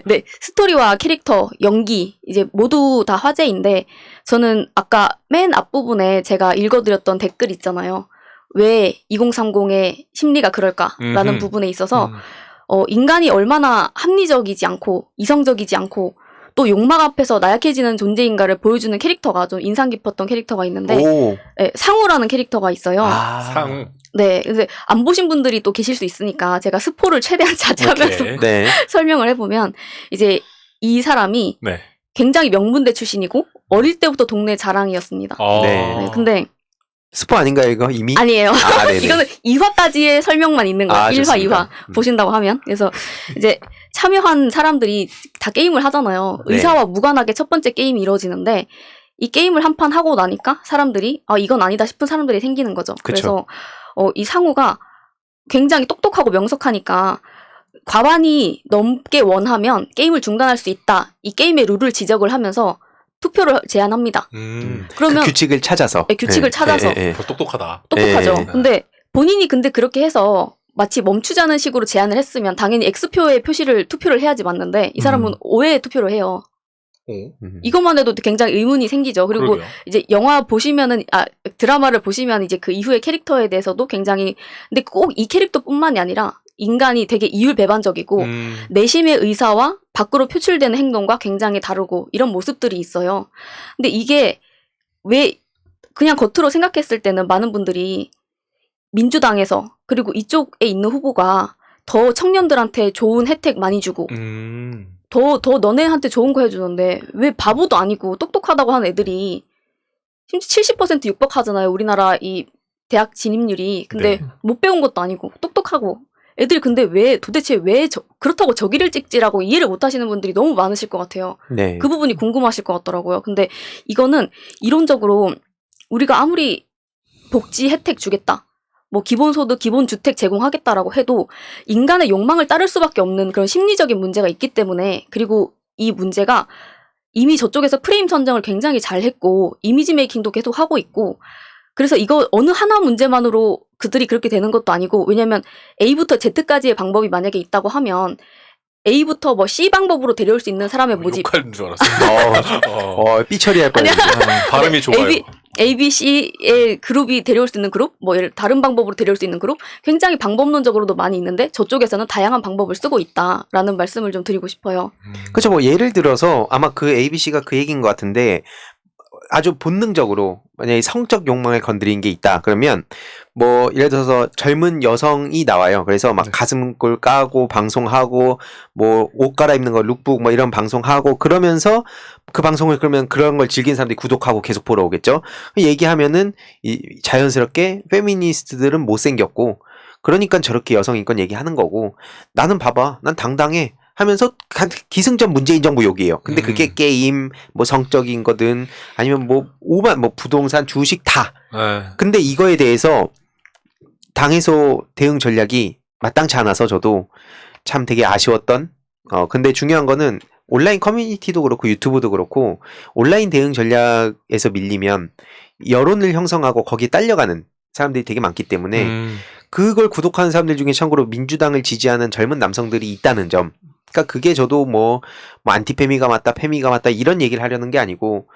네 스토리와 캐릭터, 연기 이제 모두 다 화제인데 저는 아까 맨 앞부분에 제가 읽어드렸던 댓글 있잖아요. 왜 2030의 심리가 그럴까라는 부분에 있어서 인간이 얼마나 합리적이지 않고 이성적이지 않고 또 욕망 앞에서 나약해지는 존재인가를 보여주는 캐릭터가 좀 인상 깊었던 캐릭터가 있는데 오. 네, 상우라는 캐릭터가 있어요. 상. 네, 근데 안 보신 분들이 또 계실 수 있으니까 제가 스포를 최대한 자제하면서 오케이. 네. 설명을 해보면 이제 이 사람이 네. 굉장히 명문대 출신이고 어릴 때부터 동네 자랑이었습니다. 네. 네, 근데 스포 아닌가요 이거 이미? 아니에요. 아, 네네. 이거는 2화까지의 설명만 있는 거예요. 아, 1화, 좋습니다. 2화 보신다고 하면. 그래서 이제 참여한 사람들이 다 게임을 하잖아요. 네. 의사와 무관하게 첫 번째 게임이 이루어지는데 이 게임을 한 판 하고 나니까 사람들이 이건 아니다 싶은 사람들이 생기는 거죠. 그쵸. 그래서 이 상우가 굉장히 똑똑하고 명석하니까 과반이 넘게 원하면 게임을 중단할 수 있다. 이 게임의 룰을 지적을 하면서 투표를 제안합니다. 그러면 그 규칙을 찾아서. 네, 규칙을 찾아서. 더 똑똑하다. 똑똑하죠. 네. 근데 본인이 근데 그렇게 해서 마치 멈추자는 식으로 제안을 했으면 당연히 X표의 투표를 해야지 맞는데 이 사람은 O에 투표를 해요. 이것만 해도 굉장히 의문이 생기죠. 그리고 그러게요. 이제 영화 보시면은 드라마를 보시면 이제 그 이후의 캐릭터에 대해서도 굉장히 근데 꼭 이 캐릭터뿐만이 아니라 인간이 되게 이율배반적이고 내심의 의사와 밖으로 표출되는 행동과 굉장히 다르고 이런 모습들이 있어요. 근데 이게 왜 그냥 겉으로 생각했을 때는 많은 분들이 민주당에서 그리고 이쪽에 있는 후보가 더 청년들한테 좋은 혜택 많이 주고 더 너네한테 좋은 거 해주는데 왜 바보도 아니고 똑똑하다고 하는 애들이 심지어 70% 육박하잖아요. 우리나라 이 대학 진입률이. 근데 네. 못 배운 것도 아니고 똑똑하고 애들이 근데 도대체 왜 그렇다고 저기를 찍지라고 이해를 못 하시는 분들이 너무 많으실 것 같아요. 네. 그 부분이 궁금하실 것 같더라고요. 근데 이거는 이론적으로 우리가 아무리 복지 혜택 주겠다. 뭐 기본소득, 기본주택 제공하겠다라고 해도 인간의 욕망을 따를 수밖에 없는 그런 심리적인 문제가 있기 때문에 그리고 이 문제가 이미 저쪽에서 프레임 선정을 굉장히 잘 했고 이미지 메이킹도 계속 하고 있고 그래서 이거 어느 하나 문제만으로 그들이 그렇게 되는 것도 아니고 왜냐면 A부터 Z까지의 방법이 만약에 있다고 하면 A부터 뭐 C 방법으로 데려올 수 있는 사람의 모집 욕할 줄 알았어요. 삐 처리할 뻔했네. 발음이 좋아요. A, B, C의 그룹이 데려올 수 있는 그룹, 뭐 다른 방법으로 데려올 수 있는 그룹, 굉장히 방법론적으로도 많이 있는데 저쪽에서는 다양한 방법을 쓰고 있다라는 말씀을 좀 드리고 싶어요. 그렇죠. 뭐 예를 들어서 아마 그 ABC가 그 얘기인 것 같은데 아주 본능적으로 만약에 성적 욕망을 건드린 게 있다 그러면 뭐 예를 들어서 젊은 여성이 나와요. 그래서 막 네. 가슴골 까고 방송하고 뭐 옷 갈아입는 거 룩북 뭐 이런 방송하고 그러면서 그 방송을 그러면 그런 걸 즐긴 사람들이 구독하고 계속 보러 오겠죠. 얘기하면은 자연스럽게 페미니스트들은 못생겼고 그러니까 저렇게 여성 인권 얘기하는 거고 나는 봐봐 난 당당해 하면서 기승전 문재인 정부 욕이에요. 근데 그게 게임, 뭐 성적인 거든 아니면 뭐 오만 뭐 부동산, 주식 다. 네. 근데 이거에 대해서 당에서 대응 전략이 마땅치 않아서 저도 참 되게 아쉬웠던. 근데 중요한 거는 온라인 커뮤니티도 그렇고 유튜브도 그렇고 온라인 대응 전략에서 밀리면 여론을 형성하고 거기에 딸려가는 사람들이 되게 많기 때문에 그걸 구독하는 사람들 중에 참고로 민주당을 지지하는 젊은 남성들이 있다는 점. 그러니까 그게 저도 뭐 안티페미가 맞다, 페미가 맞다 이런 얘기를 하려는 게 아니고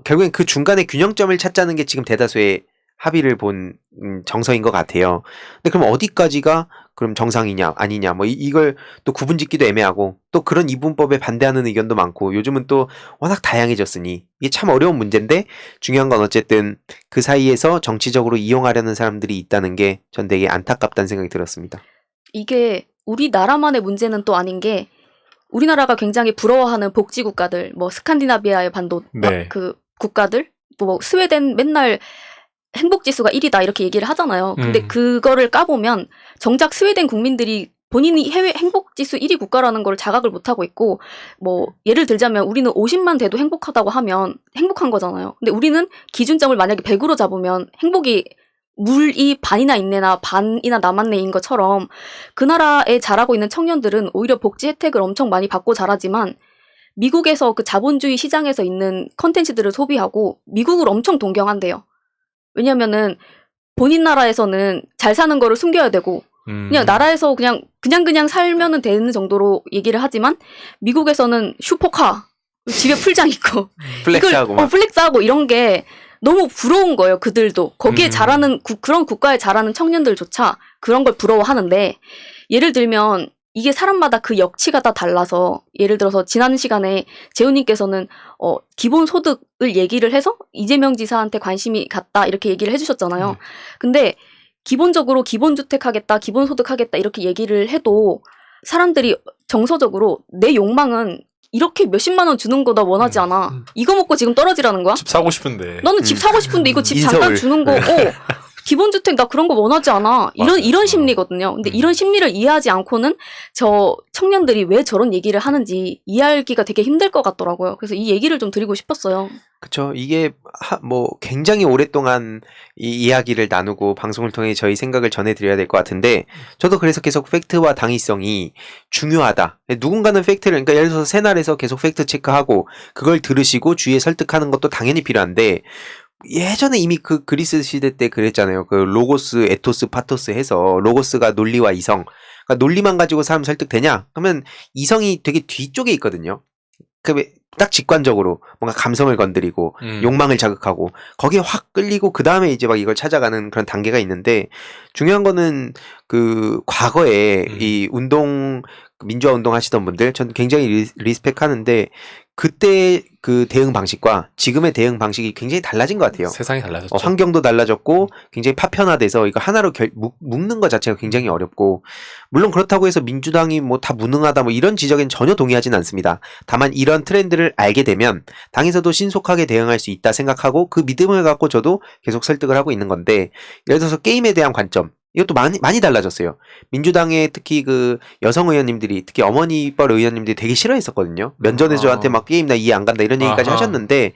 결국엔 그 중간에 균형점을 찾자는 게 지금 대다수의 합의를 본 정서인 것 같아요. 근데 그럼 어디까지가 그럼 정상이냐 아니냐 뭐 이걸 또 구분짓기도 애매하고 또 그런 이분법에 반대하는 의견도 많고 요즘은 또 워낙 다양해졌으니 이게 참 어려운 문제인데 중요한 건 어쨌든 그 사이에서 정치적으로 이용하려는 사람들이 있다는 게 전 되게 안타깝다는 생각이 들었습니다. 이게 우리나라만의 문제는 또 아닌 게 우리나라가 굉장히 부러워하는 복지 국가들, 뭐 스칸디나비아의 반도 네. 그 국가들, 뭐 스웨덴 맨날 행복 지수가 1이다 이렇게 얘기를 하잖아요. 근데 그거를 까보면 정작 스웨덴 국민들이 본인이 해외 행복 지수 1위 국가라는 걸 자각을 못 하고 있고 뭐 예를 들자면 우리는 50만 돼도 행복하다고 하면 행복한 거잖아요. 근데 우리는 기준점을 만약에 100으로 잡으면 행복이 물이 반이나 있네나 반이나 남았네인 것처럼 그 나라에 자라고 있는 청년들은 오히려 복지 혜택을 엄청 많이 받고 자라지만 미국에서 그 자본주의 시장에서 있는 컨텐츠들을 소비하고 미국을 엄청 동경한대요. 왜냐면은 본인 나라에서는 잘 사는 거를 숨겨야 되고 그냥 나라에서 그냥 살면은 되는 정도로 얘기를 하지만 미국에서는 슈퍼카 집에 풀장 있고 플렉스하고 막. 플렉스하고 이런 게 너무 부러운 거예요. 그들도 거기에 자라는 그런 국가에 자라는 청년들조차 그런 걸 부러워하는데 예를 들면 이게 사람마다 그 역치가 다 달라서 예를 들어서 지난 시간에 재훈님께서는 기본소득을 얘기를 해서 이재명 지사한테 관심이 갔다 이렇게 얘기를 해주셨잖아요. 근데 기본적으로 기본주택 하겠다, 기본소득 하겠다 이렇게 얘기를 해도 사람들이 정서적으로 내 욕망은 이렇게 몇십만 원 주는 거 나 원하지 않아. 이거 먹고 지금 떨어지라는 거야? 집 사고 싶은데. 나는 집 사고 싶은데 이거 집 인서울. 잠깐 주는 거. 기본주택 나 그런 거 원하지 않아. 이런 심리거든요. 근데 이런 심리를 이해하지 않고는 저 청년들이 왜 저런 얘기를 하는지 이해하기가 되게 힘들 것 같더라고요. 그래서 이 얘기를 좀 드리고 싶었어요. 그쵸. 이게 뭐 굉장히 오랫동안 이 이야기를 나누고 방송을 통해 저희 생각을 전해드려야 될 것 같은데 저도 그래서 계속 팩트와 당위성이 중요하다. 누군가는 팩트를 그러니까 예를 들어서 새날에서 계속 팩트 체크하고 그걸 들으시고 주위에 설득하는 것도 당연히 필요한데 예전에 이미 그 그리스 시대 때 그랬잖아요. 그 로고스, 에토스, 파토스 해서 로고스가 논리와 이성. 그러니까 논리만 가지고 사람 설득되냐? 그러면 이성이 되게 뒤쪽에 있거든요. 그 딱 직관적으로 뭔가 감성을 건드리고 욕망을 자극하고 거기에 확 끌리고 그 다음에 이제 막 이걸 찾아가는 그런 단계가 있는데 중요한 거는 그 과거에 이 운동 민주화 운동 하시던 분들 전 굉장히 리스펙하는데 그때 그 대응 방식과 지금의 대응 방식이 굉장히 달라진 것 같아요. 세상이 달라졌죠. 환경도 달라졌고 굉장히 파편화돼서 이거 하나로 묶는 것 자체가 굉장히 어렵고 물론 그렇다고 해서 민주당이 뭐 다 무능하다 뭐 이런 지적엔 전혀 동의하지는 않습니다. 다만 이런 트렌드를 알게 되면 당에서도 신속하게 대응할 수 있다 생각하고 그 믿음을 갖고 저도 계속 설득을 하고 있는 건데 예를 들어서 게임에 대한 관점 이것도 많이 달라졌어요. 민주당의 특히 그 여성 의원님들이 특히 어머니뻘 의원님들이 되게 싫어했었거든요. 면전에서 저한테 막 게임 나 이해 안 간다 이런 얘기까지 하셨는데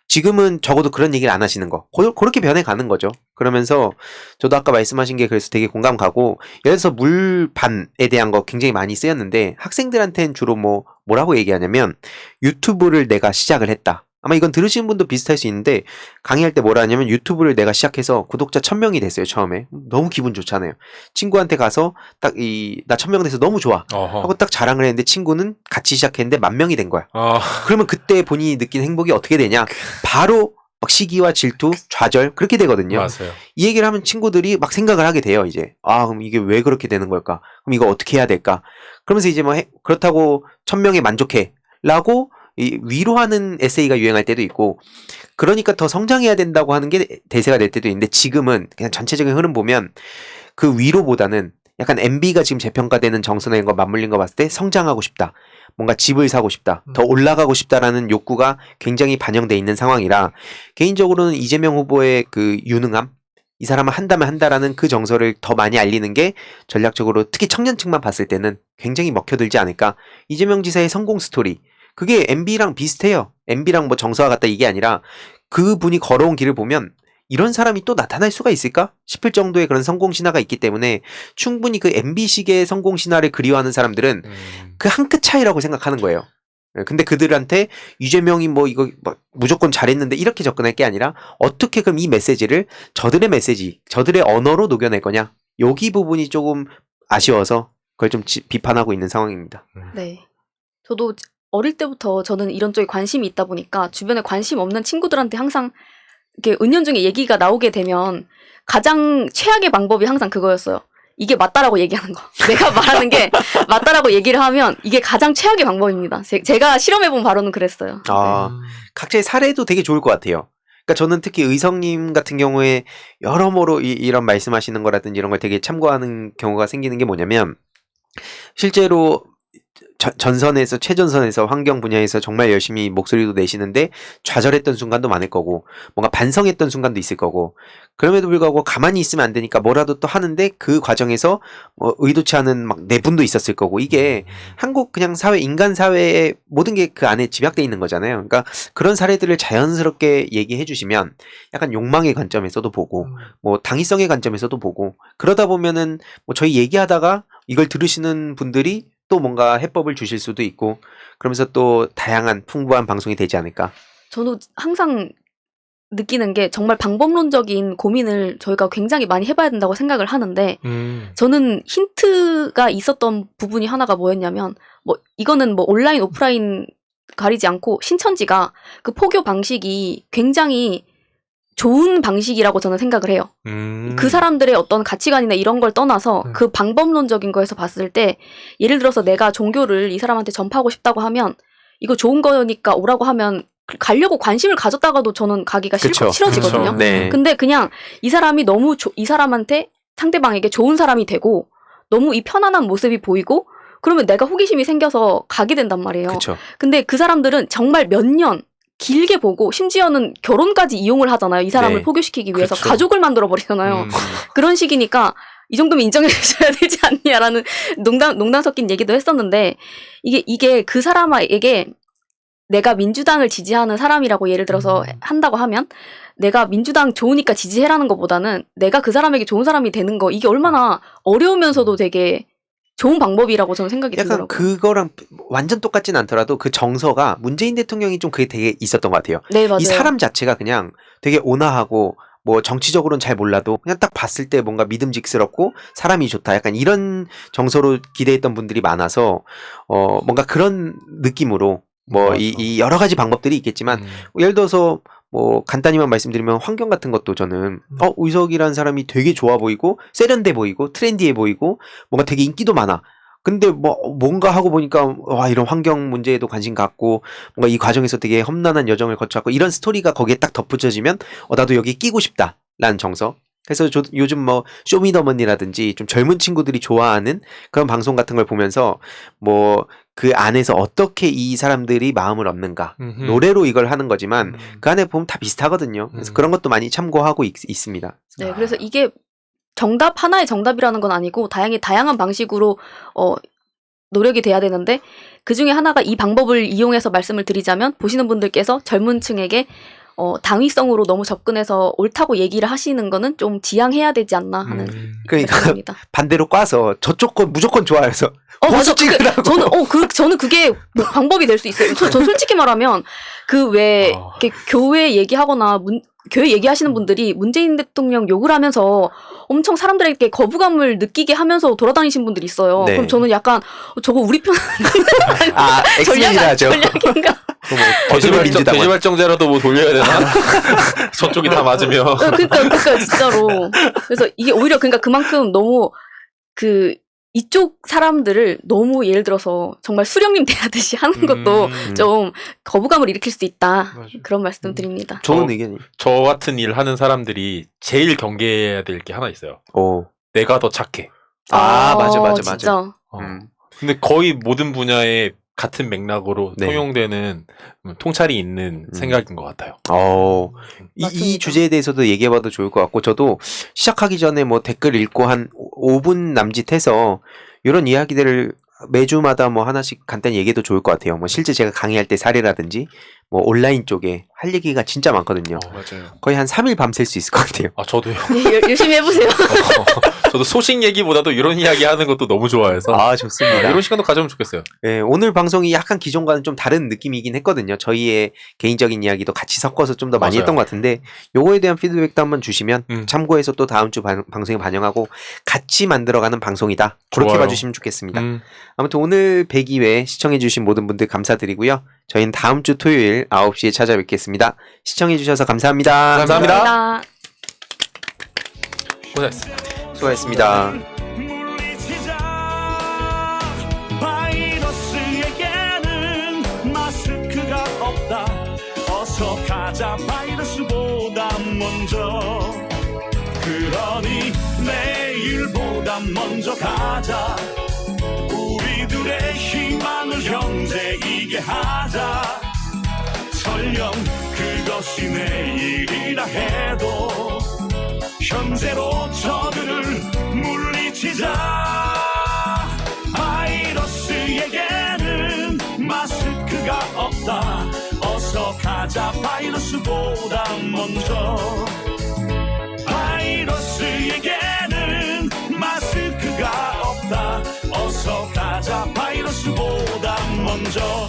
지금은 적어도 그런 얘기를 안 하시는 거. 그렇게 변해가는 거죠. 그러면서 저도 아까 말씀하신 게 그래서 되게 공감 가고 예를 들어서 물반에 대한 거 굉장히 많이 쓰였는데 학생들한테는 주로 뭐라고 얘기하냐면 유튜브를 내가 시작을 했다. 아마 이건 들으시는 분도 비슷할 수 있는데 강의할 때 뭐라 하냐면 유튜브를 내가 시작해서 구독자 1000명이 됐어요. 처음에. 너무 기분 좋잖아요. 친구한테 가서 딱 나 1000명 돼서 너무 좋아. 하고 딱 자랑을 했는데 친구는 같이 시작했는데 10,000명이 된 거야. 그러면 그때 본인이 느낀 행복이 어떻게 되냐? 바로 막 시기와 질투, 좌절 그렇게 되거든요. 맞아요. 이 얘기를 하면 친구들이 막 생각을 하게 돼요. 이제 그럼 이게 왜 그렇게 되는 걸까? 그럼 이거 어떻게 해야 될까? 그러면서 이제 그렇다고 1000명에 만족해 라고 이 위로하는 에세이가 유행할 때도 있고 그러니까 더 성장해야 된다고 하는 게 대세가 될 때도 있는데 지금은 그냥 전체적인 흐름 보면 그 위로보다는 약간 MB가 지금 재평가되는 정서나 이런 거 맞물린 거 봤을 때 성장하고 싶다. 뭔가 집을 사고 싶다. 더 올라가고 싶다라는 욕구가 굉장히 반영돼 있는 상황이라 개인적으로는 이재명 후보의 그 유능함 이 사람은 한다면 한다라는 그 정서를 더 많이 알리는 게 전략적으로 특히 청년층만 봤을 때는 굉장히 먹혀들지 않을까. 이재명 지사의 성공 스토리 그게 MB랑 비슷해요. MB랑 뭐 정서와 같다 이게 아니라 그분이 걸어온 길을 보면 이런 사람이 또 나타날 수가 있을까 싶을 정도의 그런 성공 신화가 있기 때문에 충분히 그 MB식의 성공 신화를 그리워하는 사람들은 그 한 끗 차이라고 생각하는 거예요. 근데 그들한테 이재명이 뭐 이거 뭐 무조건 잘했는데 이렇게 접근할 게 아니라 어떻게 그럼 이 메시지를 저들의 메시지, 저들의 언어로 녹여낼 거냐 여기 부분이 조금 아쉬워서 그걸 좀 비판하고 있는 상황입니다. 네. 저도 어릴 때부터 저는 이런 쪽에 관심이 있다 보니까 주변에 관심 없는 친구들한테 항상 이렇게 은연중에 얘기가 나오게 되면 가장 최악의 방법이 항상 그거였어요. 이게 맞다라고 얘기하는 거. 내가 말하는 게 맞다라고 얘기를 하면 이게 가장 최악의 방법입니다. 제가 실험해본 바로는 그랬어요. 아, 각자의 사례도 되게 좋을 것 같아요. 그러니까 저는 특히 의성님 같은 경우에 여러모로 이런 말씀하시는 거라든지 이런 걸 되게 참고하는 경우가 생기는 게 뭐냐면 실제로 전선에서 최전선에서 환경 분야에서 정말 열심히 목소리도 내시는데 좌절했던 순간도 많을 거고 뭔가 반성했던 순간도 있을 거고 그럼에도 불구하고 가만히 있으면 안 되니까 뭐라도 또 하는데 그 과정에서 의도치 않은 막 내분도 있었을 거고 이게 한국 그냥 사회 인간 사회의 모든 게 그 안에 집약돼 있는 거잖아요. 그러니까 그런 사례들을 자연스럽게 얘기해 주시면 약간 욕망의 관점에서도 보고 뭐 당위성의 관점에서도 보고 그러다 보면은 뭐 저희 얘기하다가 이걸 들으시는 분들이 또 뭔가 해법을 주실 수도 있고 그러면서 또 다양한 풍부한 방송이 되지 않을까. 저도 항상 느끼는 게 정말 방법론적인 고민을 저희가 굉장히 많이 해봐야 된다고 생각을 하는데 저는 힌트가 있었던 부분이 하나가 뭐였냐면 뭐 이거는 뭐 온라인 오프라인 가리지 않고 신천지가 그 포교 방식이 굉장히 좋은 방식이라고 저는 생각을 해요. 그 사람들의 어떤 가치관이나 이런 걸 떠나서 그 방법론적인 거에서 봤을 때 예를 들어서 내가 종교를 이 사람한테 전파하고 싶다고 하면 이거 좋은 거니까 오라고 하면 가려고 관심을 가졌다가도 저는 가기가 싫어지거든요. 그쵸. 네. 근데 그냥 이 사람이 너무 이 사람한테 상대방에게 좋은 사람이 되고 너무 이 편안한 모습이 보이고 그러면 내가 호기심이 생겨서 가게 된단 말이에요. 그렇죠. 근데 그 사람들은 정말 몇 년 길게 보고 심지어는 결혼까지 이용을 하잖아요. 이 사람을 네. 포교시키기 위해서 그쵸. 가족을 만들어 버리잖아요. 그런 식이니까 이 정도면 인정해 주셔야 되지 않냐라는 농담 섞인 얘기도 했었는데 이게 그 사람에게 내가 민주당을 지지하는 사람이라고 예를 들어서 한다고 하면 내가 민주당 좋으니까 지지해라는 것보다는 내가 그 사람에게 좋은 사람이 되는 거 이게 얼마나 어려우면서도 되게 좋은 방법이라고 저는 생각이 약간 들더라고요. 그거랑 완전 똑같진 않더라도 그 정서가 문재인 대통령이 좀 그게 되게 있었던 것 같아요. 네, 맞아요. 이 사람 자체가 그냥 되게 온화하고 뭐 정치적으로는 잘 몰라도 그냥 딱 봤을 때 뭔가 믿음직스럽고 사람이 좋다. 약간 이런 정서로 기대했던 분들이 많아서 뭔가 그런 느낌으로 뭐 이 여러 가지 방법들이 있겠지만 예를 들어서 뭐 간단히만 말씀드리면 환경 같은 것도 저는 의석이라는 사람이 되게 좋아 보이고 세련돼 보이고 트렌디해 보이고 뭔가 되게 인기도 많아. 근데 뭔가 하고 보니까 와 이런 환경 문제에도 관심 갖고 뭔가 이 과정에서 되게 험난한 여정을 거쳐왔고 이런 스토리가 거기에 딱 덧붙여지면 나도 여기 끼고 싶다라는 정서. 그래서 요즘 뭐 쇼미더머니라든지 좀 젊은 친구들이 좋아하는 그런 방송 같은 걸 보면서 뭐 그 안에서 어떻게 이 사람들이 마음을 얻는가 노래로 이걸 하는 거지만 그 안에 보면 다 비슷하거든요. 그래서 그런 것도 많이 참고하고 있습니다. 네, 그래서 이게 하나의 정답이라는 건 아니고 다양한 방식으로 노력이 돼야 되는데 그 중에 하나가 이 방법을 이용해서 말씀을 드리자면 보시는 분들께서 젊은 층에게 당위성으로 너무 접근해서 옳다고 얘기를 하시는 거는 좀 지양해야 되지 않나 하는 그러니까 생각입니다. 반대로 꽈서 저쪽 거 무조건 좋아해서 맞아. 찍으라고. 저는 그게 뭐 방법이 될 수 있어요. 저 솔직히 말하면 그 왜 교회 얘기하거나 교회 얘기하시는 분들이 문재인 대통령 욕을 하면서 엄청 사람들에게 거부감을 느끼게 하면서 돌아다니신 분들이 있어요. 네. 그럼 저는 약간 저거 우리 편 엑스맨이라죠. 전략인가? 돼지발정제라도 뭐 돌려야 되나? 저쪽이 다 맞으면. 그러니까 진짜로. 그래서 이게 오히려 그러니까 그만큼 너무 이쪽 사람들을 너무 예를 들어서 정말 수령님 대하듯이 하는 것도 좀 거부감을 일으킬 수 있다. 맞아요. 그런 말씀 드립니다. 좋은 의견이. 저 같은 일 하는 사람들이 제일 경계해야 될 게 하나 있어요. 오. 내가 더 착해. 맞아. 진짜. 근데 거의 모든 분야에 같은 맥락으로 네. 통용되는 통찰이 있는 생각인 것 같아요. 이 맞습니다. 주제에 대해서도 얘기해봐도 좋을 것 같고, 저도 시작하기 전에 뭐 댓글 읽고 한 5분 남짓해서 이런 이야기들을 매주마다 뭐 하나씩 간단히 얘기해도 좋을 것 같아요. 뭐 실제 제가 강의할 때 사례라든지 뭐 온라인 쪽에 할 얘기가 진짜 많거든요. 맞아요. 거의 한 3일 밤샐 수 있을 것 같아요. 저도요. 네, 열심히 해보세요. 저도 소식 얘기보다도 이런 이야기 하는 것도 너무 좋아해서. 좋습니다. 이런 시간도 가져오면 좋겠어요. 네, 오늘 방송이 약간 기존과는 좀 다른 느낌이긴 했거든요. 저희의 개인적인 이야기도 같이 섞어서 좀 더 많이 맞아요. 했던 것 같은데, 요거에 대한 피드백도 한번 주시면 참고해서 또 다음 주 방송에 반영하고 같이 만들어가는 방송이다. 그렇게 좋아요. 봐주시면 좋겠습니다. 아무튼 오늘 102회 시청해주신 모든 분들 감사드리고요. 저희는 다음 주 토요일 9시에 찾아뵙겠습니다. 시청해주셔서 감사합니다. 감사합니다. 고생했습니다. 수고하셨습니다. 물리치자 바이러스에게는 마스크가 없다. 어서 가자 바이러스보다 먼저. 그러니 내일보다 먼저 가자. 우리들의 희망을 형제이게 하자. 설령 그것이 내일이라 해도 현재로 저들을 물리치자. 바이러스에게는 마스크가 없다. 어서 가자 바이러스보다 먼저. 바이러스에게는 마스크가 없다. 어서 가자 바이러스보다 먼저.